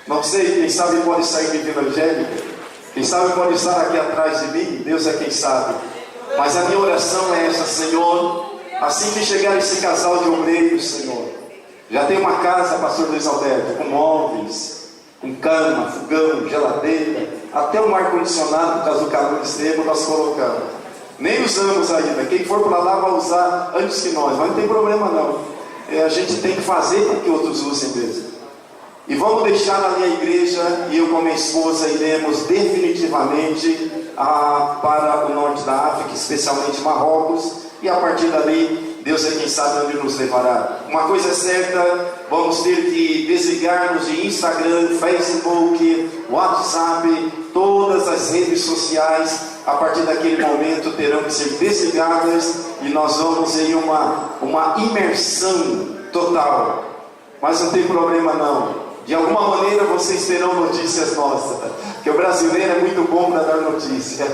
Não sei, quem sabe pode sair de Vila Angélica, quem sabe pode estar aqui atrás de mim, Deus é quem sabe. Mas a minha oração é essa: Senhor, assim que chegar esse casal de obreiros, Senhor, já tem uma casa, pastor Luiz Alberto, com móveis, com cama, fogão, geladeira, até um ar-condicionado, por causa do calor extremo, nós colocamos. Nem usamos ainda, quem for para lá vai usar antes que nós, mas não tem problema não. A gente tem que fazer para que outros usem mesmo. E vamos deixar ali a igreja, e eu com a minha esposa iremos definitivamente para o norte da África, especialmente Marrocos, e a partir dali Deus é quem sabe onde nos levará. Uma coisa é certa, vamos ter que desligar-nos de Instagram, Facebook, WhatsApp, todas as redes sociais. A partir daquele momento terão que ser desligadas, e nós vamos em uma imersão total. Mas não tem problema não. De alguma maneira vocês terão notícias nossas, porque o brasileiro é muito bom para dar notícia.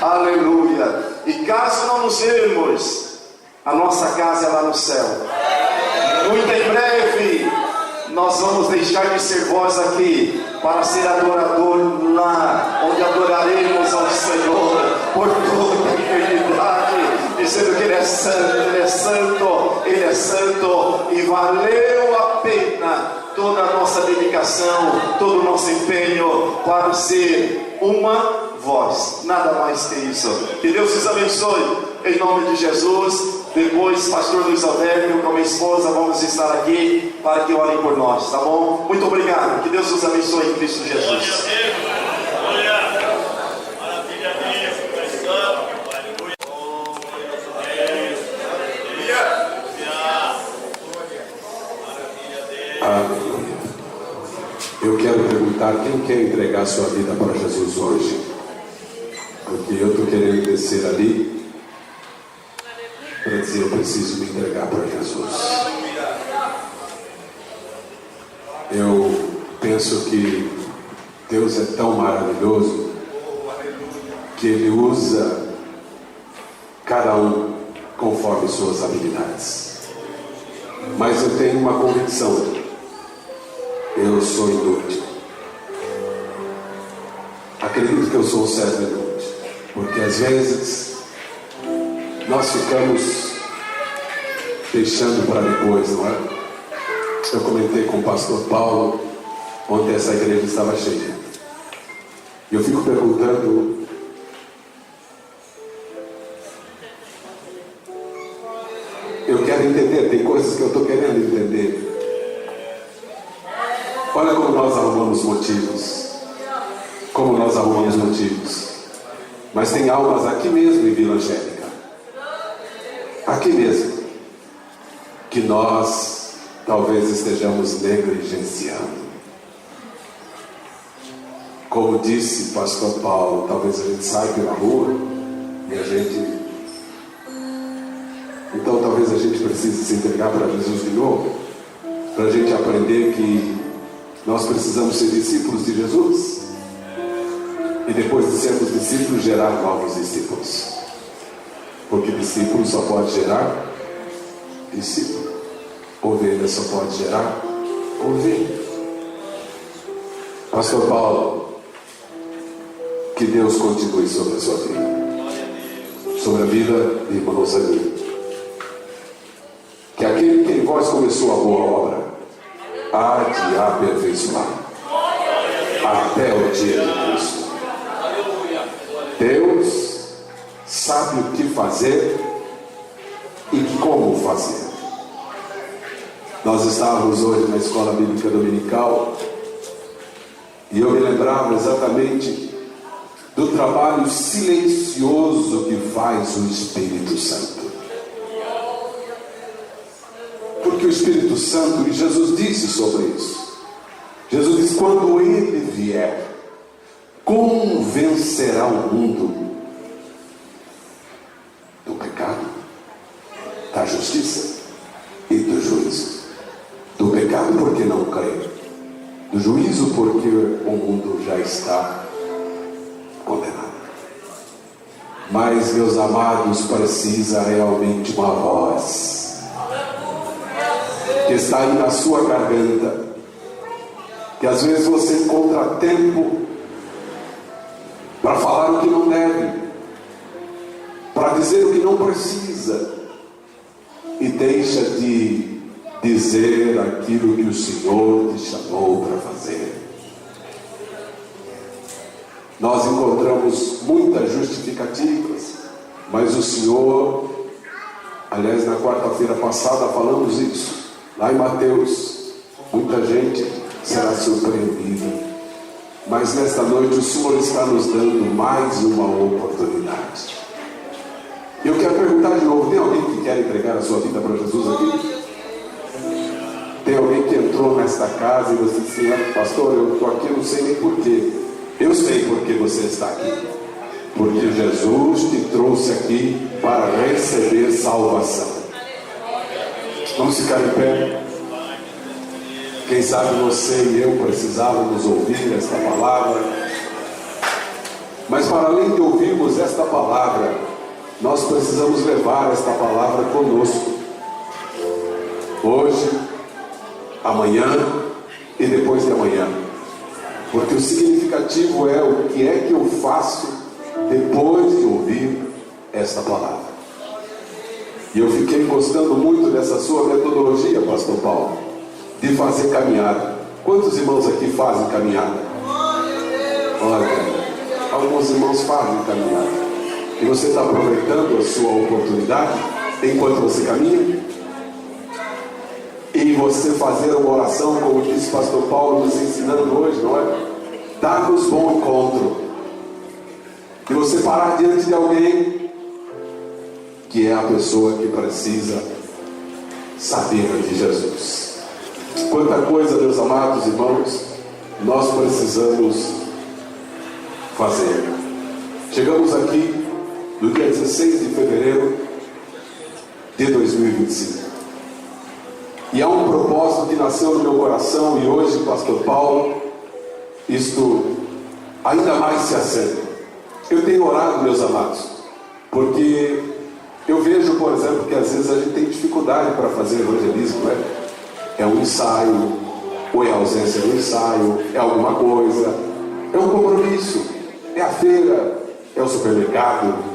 Aleluia. E caso não nos vermos, a nossa casa é lá no céu. Muito em breve nós vamos deixar de ser voz aqui para ser adorador lá, onde adoraremos ao Senhor por toda a eternidade, dizendo que Ele é santo, Ele é santo, Ele é santo, e valeu a pena toda a nossa dedicação, todo o nosso empenho para ser uma voz, nada mais que isso. Que Deus os abençoe, em nome de Jesus. Depois, pastor Luiz Alberto, eu com a minha esposa vamos estar aqui para que orem por nós, tá bom? Muito obrigado, que Deus os abençoe em Cristo Jesus. Eu quero perguntar quem quer entregar sua vida para Jesus hoje, porque eu estou querendo descer ali para dizer: eu preciso me entregar para Jesus. Eu penso que Deus é tão maravilhoso que Ele usa cada um conforme suas habilidades. Mas eu tenho uma convicção: eu sou inútil. Acredito que eu sou um servo inútil, porque às vezes nós ficamos deixando para depois, não é? Eu comentei com o pastor Paulo ontem, essa igreja estava cheia, e eu fico perguntando: eu quero entender, tem coisas que eu estou querendo entender. Olha como nós arrumamos motivos. Como nós arrumamos motivos. Mas tem almas aqui mesmo em Vila Angélica, aqui mesmo, que nós talvez estejamos negligenciando. Como disse pastor Paulo, talvez a gente saia pela rua e a gente... Então talvez a gente precise se entregar para Jesus de novo, para a gente aprender que nós precisamos ser discípulos de Jesus, e depois de sermos discípulos, gerar novos discípulos, porque discípulo só pode gerar discípulo, ovelha só pode gerar ovelha. Pastor Paulo, que Deus continue sobre a sua vida, sobre a vida de irmãos ali, que aquele que em vós começou a boa obra há de aperfeiçoar até o dia de Cristo. Deus sabe o que fazer fazer. Nós estávamos hoje na escola bíblica dominical e eu me lembrava exatamente do trabalho silencioso que faz o Espírito Santo. Porque o Espírito Santo, e Jesus disse sobre isso, Jesus diz: quando Ele vier, convencerá o mundo do pecado, da justiça e do juízo. Do pecado porque não crê, do juízo porque o mundo já está condenado. Mas, meus amados, precisa realmente uma voz que está aí na sua garganta, que às vezes você encontra tempo para falar o que não deve, para dizer o que não precisa, e deixa de dizer aquilo que o Senhor te chamou para fazer. Nós encontramos muitas justificativas, mas o Senhor, aliás, na quarta-feira passada falamos isso, lá em Mateus, muita gente será surpreendida, mas nesta noite o Senhor está nos dando mais uma oportunidade. Eu quero perguntar de novo: tem alguém que quer entregar a sua vida para Jesus aqui? Tem alguém que entrou nesta casa e você disse: pastor, eu estou aqui, eu não sei nem porquê. Eu sei porque você está aqui. Porque Jesus te trouxe aqui para receber salvação. Vamos ficar em pé. Quem sabe você e eu precisávamos ouvir esta palavra. Mas para além de ouvirmos esta palavra, nós precisamos levar esta palavra conosco. Hoje, amanhã e depois de amanhã. Porque o significativo é: o que é que eu faço depois de ouvir esta palavra? E eu fiquei gostando muito dessa sua metodologia, pastor Paulo, de fazer caminhada. Quantos irmãos aqui fazem caminhada? Olha, alguns irmãos fazem caminhada. E você está aproveitando a sua oportunidade enquanto você caminha? E você fazer uma oração, como disse o pastor Paulo nos ensinando hoje, não é? Dar-nos bom encontro. E você parar diante de alguém que é a pessoa que precisa saber de Jesus. Quanta coisa, meus amados irmãos, nós precisamos fazer. Chegamos aqui no dia 16 de fevereiro de 2025. E há um propósito que nasceu no meu coração, e hoje, pastor Paulo, isto ainda mais se acende. Eu tenho orado, meus amados, porque eu vejo, por exemplo, que às vezes a gente tem dificuldade para fazer evangelismo, né? É um ensaio, ou é a ausência do ensaio, é alguma coisa, é um compromisso, é a feira, é o supermercado,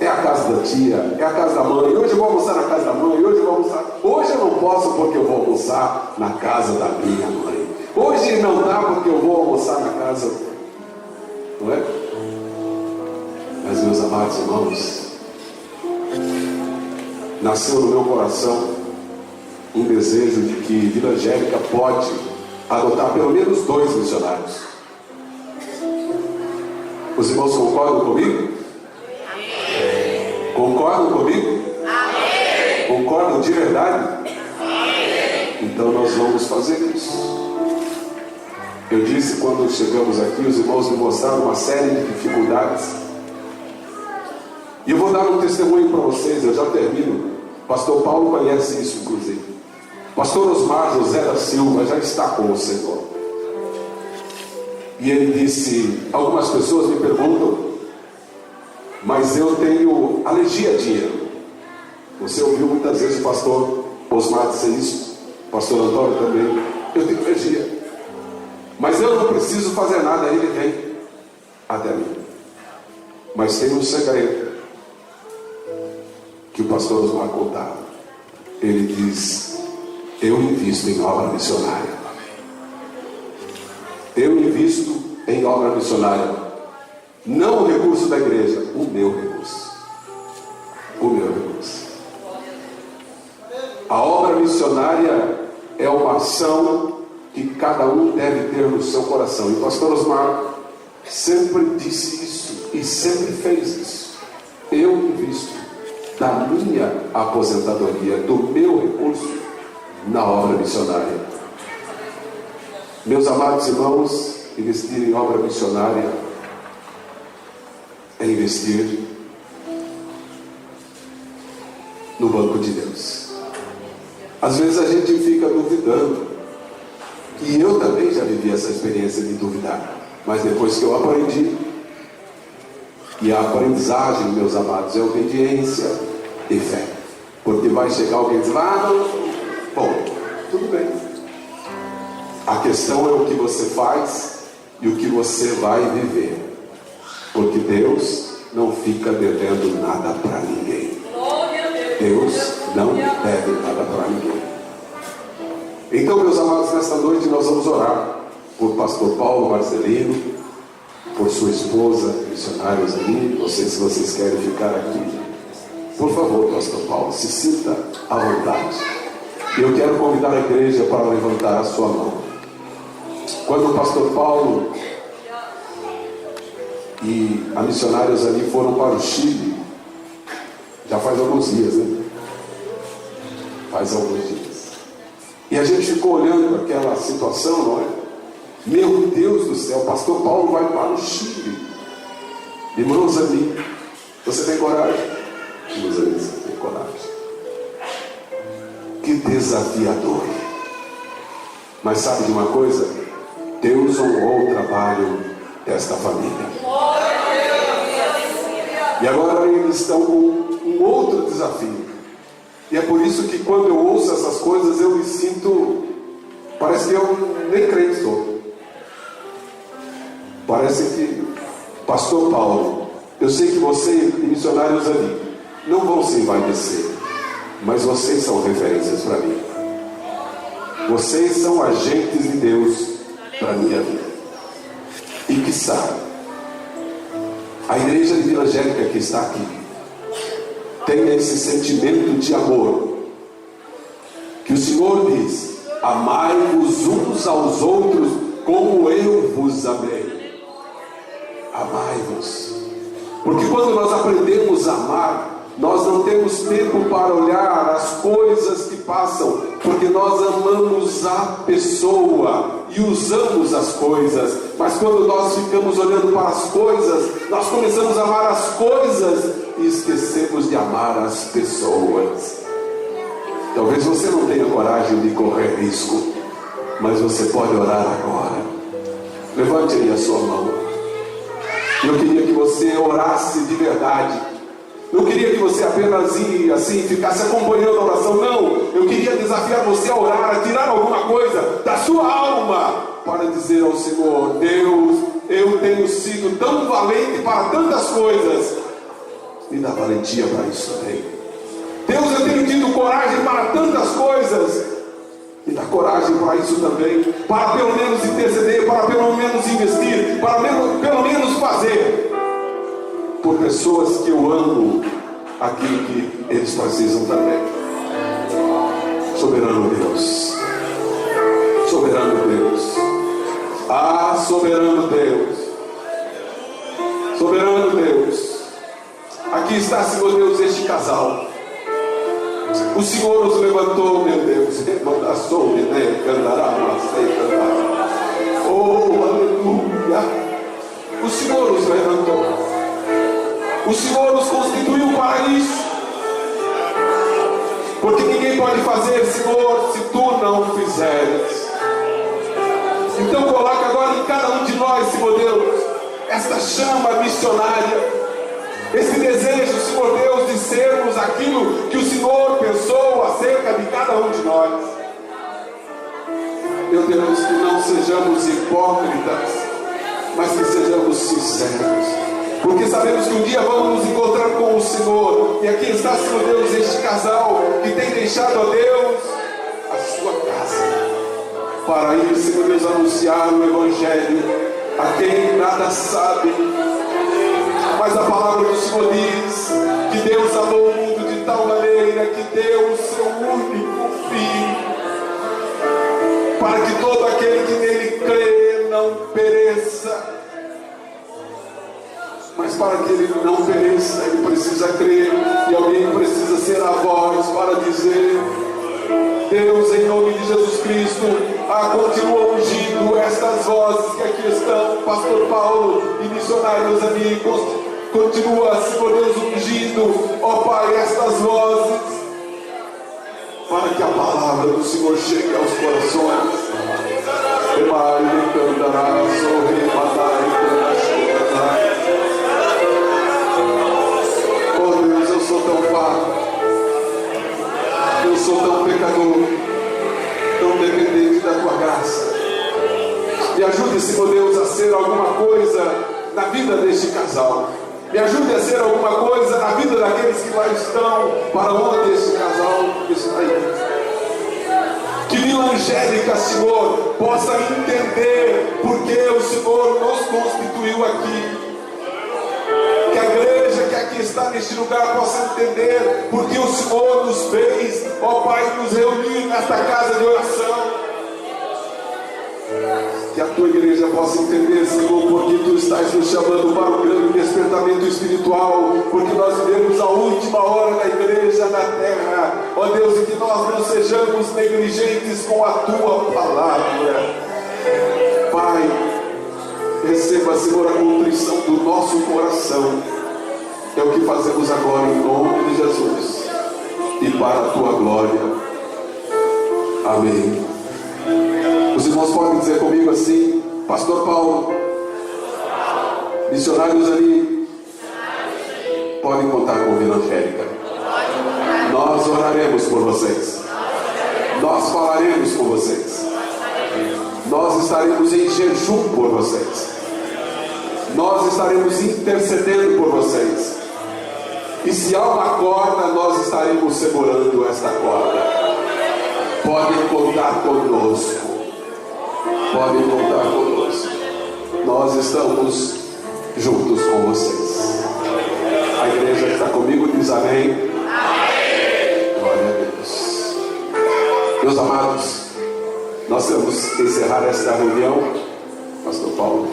é a casa da tia, é a casa da mãe. Hoje eu vou almoçar na casa da mãe, hoje eu vou almoçar. Hoje eu não posso porque eu vou almoçar na casa da minha mãe. Hoje não dá porque eu vou almoçar na casa, não é? Mas, meus amados irmãos, nasceu no meu coração um desejo de que Vila Angélica pode adotar pelo menos 2 missionários. Os irmãos concordam comigo? Concordam comigo? Amém. Concordam de verdade? Amém. Então nós vamos fazer isso. Eu disse quando chegamos aqui, os irmãos me mostraram uma série de dificuldades. E eu vou dar um testemunho para vocês, eu já termino. Pastor Paulo conhece isso, inclusive. Pastor Osmar José da Silva já está com o Senhor. E ele disse: algumas pessoas me perguntam, mas eu tenho alergia a dinheiro. Você ouviu muitas vezes o pastor Osmar dizer isso, o pastor Antônio também. Eu tenho alergia, mas eu não preciso fazer nada. Ele vem até mim. Mas tem um segredo que o pastor Osmar contava. Ele diz: eu invisto em obra missionária. Eu invisto em obra missionária. Não o recurso da igreja, o meu recurso. O meu recurso. ação que cada um deve ter no seu coração. E o pastor Osmar sempre disse isso e sempre fez isso. Eu invisto da minha aposentadoria, do meu recurso, na obra missionária. Meus amados irmãos, investir em obra missionária é investir no banco de Deus. Às vezes a gente fica duvidando, e eu também já vivi essa experiência de duvidar, mas depois que eu aprendi, e a aprendizagem, meus amados, é obediência e fé, porque vai chegar alguém e dizer, não, bom, tudo bem, a questão é o que você faz e o que você vai viver, porque Deus não fica devendo nada para ninguém. Deus não deve nada para ninguém. Então, meus amados, nesta noite nós vamos orar por pastor Paulo Marcelino, por sua esposa, missionários ali. Não sei se vocês querem ficar aqui. Por favor, pastor Paulo, se sinta à vontade. Eu quero convidar a igreja para levantar a sua mão. Quando o pastor Paulo e a missionários ali foram para o Chile, já faz alguns dias, né? Faz alguns dias. E a gente ficou olhando aquela situação, não é? Meu Deus do céu, o pastor Paulo vai para o Chile. Irmãos ali, você tem coragem? Irmãos ali, você tem coragem. Que desafiador. Mas sabe de uma coisa? Deus honrou o trabalho desta família. E agora eles estão com um outro desafio. E é por isso que quando eu ouço essas coisas eu me sinto, parece que eu nem crente sou. Parece que, pastor Paulo, eu sei que você e missionários ali não vão se envaidecer, mas vocês são referências para mim. Vocês são agentes de Deus para a minha vida. E quiçá, a igreja de Vila Angélica que está aqui tenha esse sentimento de amor que o Senhor diz: amai-vos uns aos outros como eu vos amei. Amai-vos, porque quando nós aprendemos a amar, nós não temos tempo para olhar as coisas que passam, porque nós amamos a pessoa e usamos as coisas. Mas quando nós ficamos olhando para as coisas, nós começamos a amar as coisas e esquecemos de amar as pessoas. Talvez você não tenha coragem de correr risco, mas você pode orar agora. Levante aí a sua mão. Eu queria que você orasse de verdade. Não queria que você apenas ia assim, ficasse acompanhando a oração. Não, eu queria desafiar você a orar, a tirar alguma coisa da sua alma para dizer ao Senhor: Deus, eu tenho sido tão valente para tantas coisas, me dá valentia para isso também. Deus, eu tenho tido coragem para tantas coisas, me dá coragem para isso também, para pelo menos interceder, para pelo menos investir, para pelo menos fazer por pessoas que eu amo aquilo que eles precisam também. Soberano Deus, soberano Deus, ah, soberano Deus, soberano Deus, aqui está, Senhor Deus, este casal. O Senhor os levantou, meu Deus, oh, aleluia. O Senhor os levantou. O Senhor nos constituiu para isso, porque ninguém pode fazer, Senhor, se Tu não fizeres. Então coloca agora em cada um de nós, Senhor Deus, esta chama missionária, esse desejo, Senhor Deus, de sermos aquilo que o Senhor pensou acerca de cada um de nós. Meu Deus, que não sejamos hipócritas, mas que sejamos sinceros, porque sabemos que um dia vamos nos encontrar com o Senhor. E aqui está, Senhor Deus, este casal que tem deixado a Deus a sua casa para ir, Senhor Deus, anunciar o Evangelho a quem nada sabe. Mas a palavra do Senhor diz que Deus amou o mundo de tal maneira que deu o seu único Filho, pereça. Mas para que ele não pereça, ele precisa crer. E alguém precisa ser a voz para dizer: Deus, em nome de Jesus Cristo, continua ungindo estas vozes que aqui estão, Pastor Paulo e missionários amigos. Continua, Senhor Deus, ungindo, ó Pai, estas vozes, para que a palavra do Senhor chegue aos corações. Oh Deus, eu sou tão fraco, eu sou tão pecador, tão dependente da tua graça. Me ajude, Senhor Deus, a ser alguma coisa na vida deste casal. Me ajude a ser alguma coisa na vida daqueles que lá estão, para onde este casal está indo. Que Vila Angélica, Senhor, possa entender porque o Senhor nos constituiu aqui. Que a igreja que aqui está neste lugar possa entender porque o Senhor nos fez, ó Pai, nos reunir nesta casa de oração. Que a tua igreja possa entender, Senhor, porque tu estás nos chamando para um grande despertamento espiritual, porque nós vivemos a última hora da igreja na terra, ó Deus, e que nós não sejamos negligentes com a tua palavra. Pai, receba, Senhor, a contrição do nosso coração. É o que fazemos agora em nome de Jesus e para a tua glória. Amém. Os irmãos podem dizer comigo assim: Pastor Paulo, missionários ali, podem contar com Vila Angélica. Nós oraremos por vocês, nós falaremos com vocês, nós estaremos em jejum por vocês, nós estaremos intercedendo por vocês, e se há uma corda, nós estaremos segurando esta corda. Podem contar conosco. Podem contar conosco. Nós estamos juntos com vocês. A igreja que está comigo diz amém. Amém. Glória a Deus. Meus amados, nós vamos encerrar esta reunião. Pastor Paulo,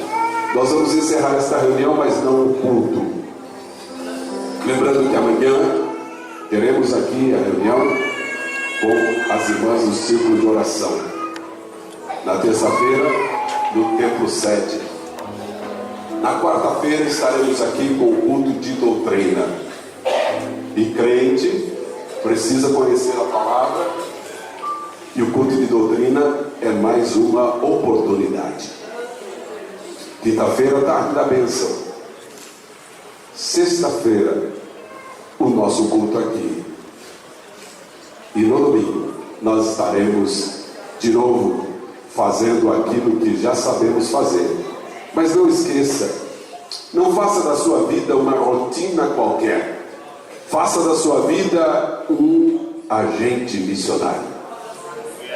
nós vamos encerrar esta reunião, mas não o culto. Lembrando que amanhã teremos aqui a reunião com as irmãs do círculo de oração. Na terça-feira, no templo 7. Na quarta-feira estaremos aqui com o culto de doutrina. E crente precisa conhecer a palavra, e o culto de doutrina é mais uma oportunidade. Quinta-feira, tarde da bênção. Sexta-feira, o nosso culto aqui. E no domingo nós estaremos de novo fazendo aquilo que já sabemos fazer. Mas não esqueça, não faça da sua vida uma rotina qualquer. Faça da sua vida um agente missionário.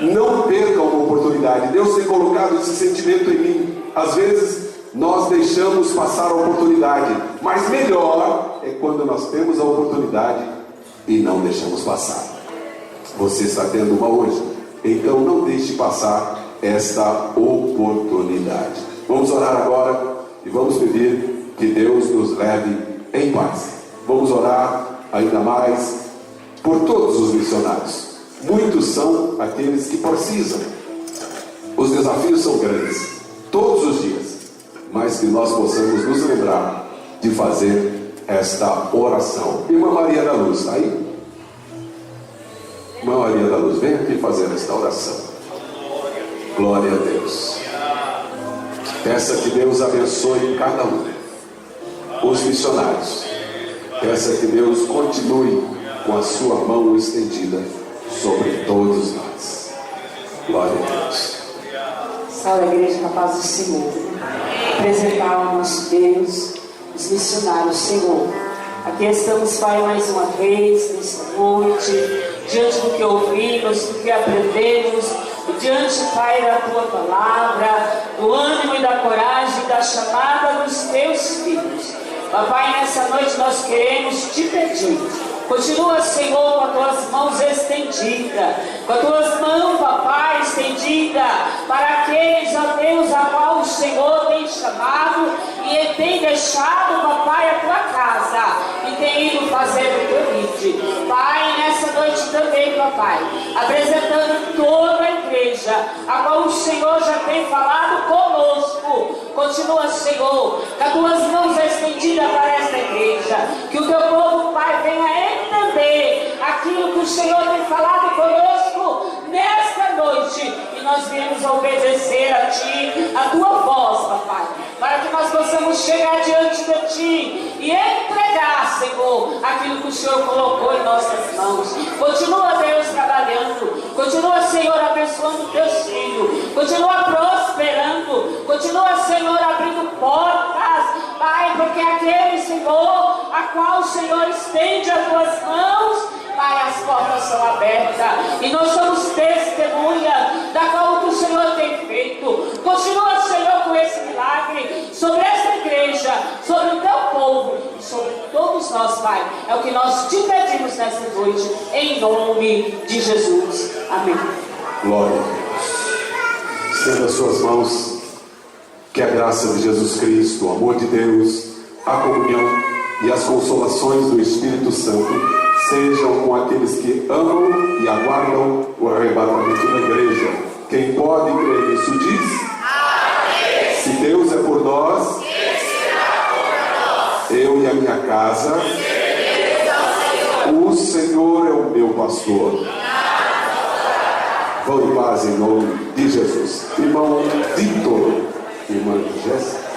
Não perca uma oportunidade. Deus tem colocado esse sentimento em mim. Às vezes nós deixamos passar a oportunidade, mas melhor é quando nós temos a oportunidade e não deixamos passar. Você está tendo uma hoje, então não deixe passar esta oportunidade. Vamos orar agora e vamos pedir que Deus nos leve em paz. Vamos orar ainda mais por todos os missionários. Muitos são aqueles que precisam. Os desafios são grandes, todos os dias, mas que nós possamos nos lembrar de fazer esta oração. Irmã Maria da Luz, está aí? Irmã Maria da Luz, vem aqui fazer esta oração. Glória a Deus. Peça que Deus abençoe cada um. Os missionários. Peça que Deus continue com a sua mão estendida sobre todos nós. Glória a Deus. Salve a igreja na paz do Senhor. Apresentar ao nosso Deus os missionários, Senhor. Aqui estamos, Pai, mais uma vez, nesta noite, diante do que ouvimos, do que aprendemos, diante, Pai, da Tua Palavra, do ânimo e da coragem, da chamada dos Teus filhos. Papai, nessa noite nós queremos Te pedir, continua, Senhor, com as Tuas mãos estendidas, com as Tuas mãos, Papai, estendida para aqueles, ó Deus, a qual o Senhor tem chamado e tem deixado, papai, a tua casa e tem ido fazer o teu vídeo. Pai, nessa noite também, papai, apresentando toda a igreja, a qual o Senhor já tem falado conosco. Continua, Senhor, com as tuas mãos estendidas para esta igreja, que o teu povo, Pai, venha entender aquilo que o Senhor tem falado conosco nesta noite, e nós viemos obedecer a Ti, a Tua voz, papai, para que nós possamos chegar diante de Ti e entregar, Senhor, aquilo que o Senhor colocou em nossas mãos. Continua, Deus, trabalhando, continua, Senhor, abençoando Teus filhos, continua prosperando, continua, Senhor, abrindo portas, Pai, porque aquele, Senhor, a qual o Senhor estende as Tuas mãos, Pai, as portas são abertas e nós somos testemunha da qual o Senhor tem feito. Continua, Senhor, com esse milagre sobre esta igreja, sobre o Teu povo e sobre todos nós, Pai. É o que nós Te pedimos nesta noite, em nome de Jesus. Amém. Glória a Deus. Estenda as suas mãos, que a graça de Jesus Cristo, o amor de Deus, a comunhão e as consolações do Espírito Santo sejam com aqueles que amam e aguardam o arrebatamento da igreja. Quem pode crer nisso diz: amém. Se Deus é por nós, eu e a minha casa, o Senhor é o meu pastor. Vão em paz em nome de Jesus. Irmão Vitor, irmã Jéssica.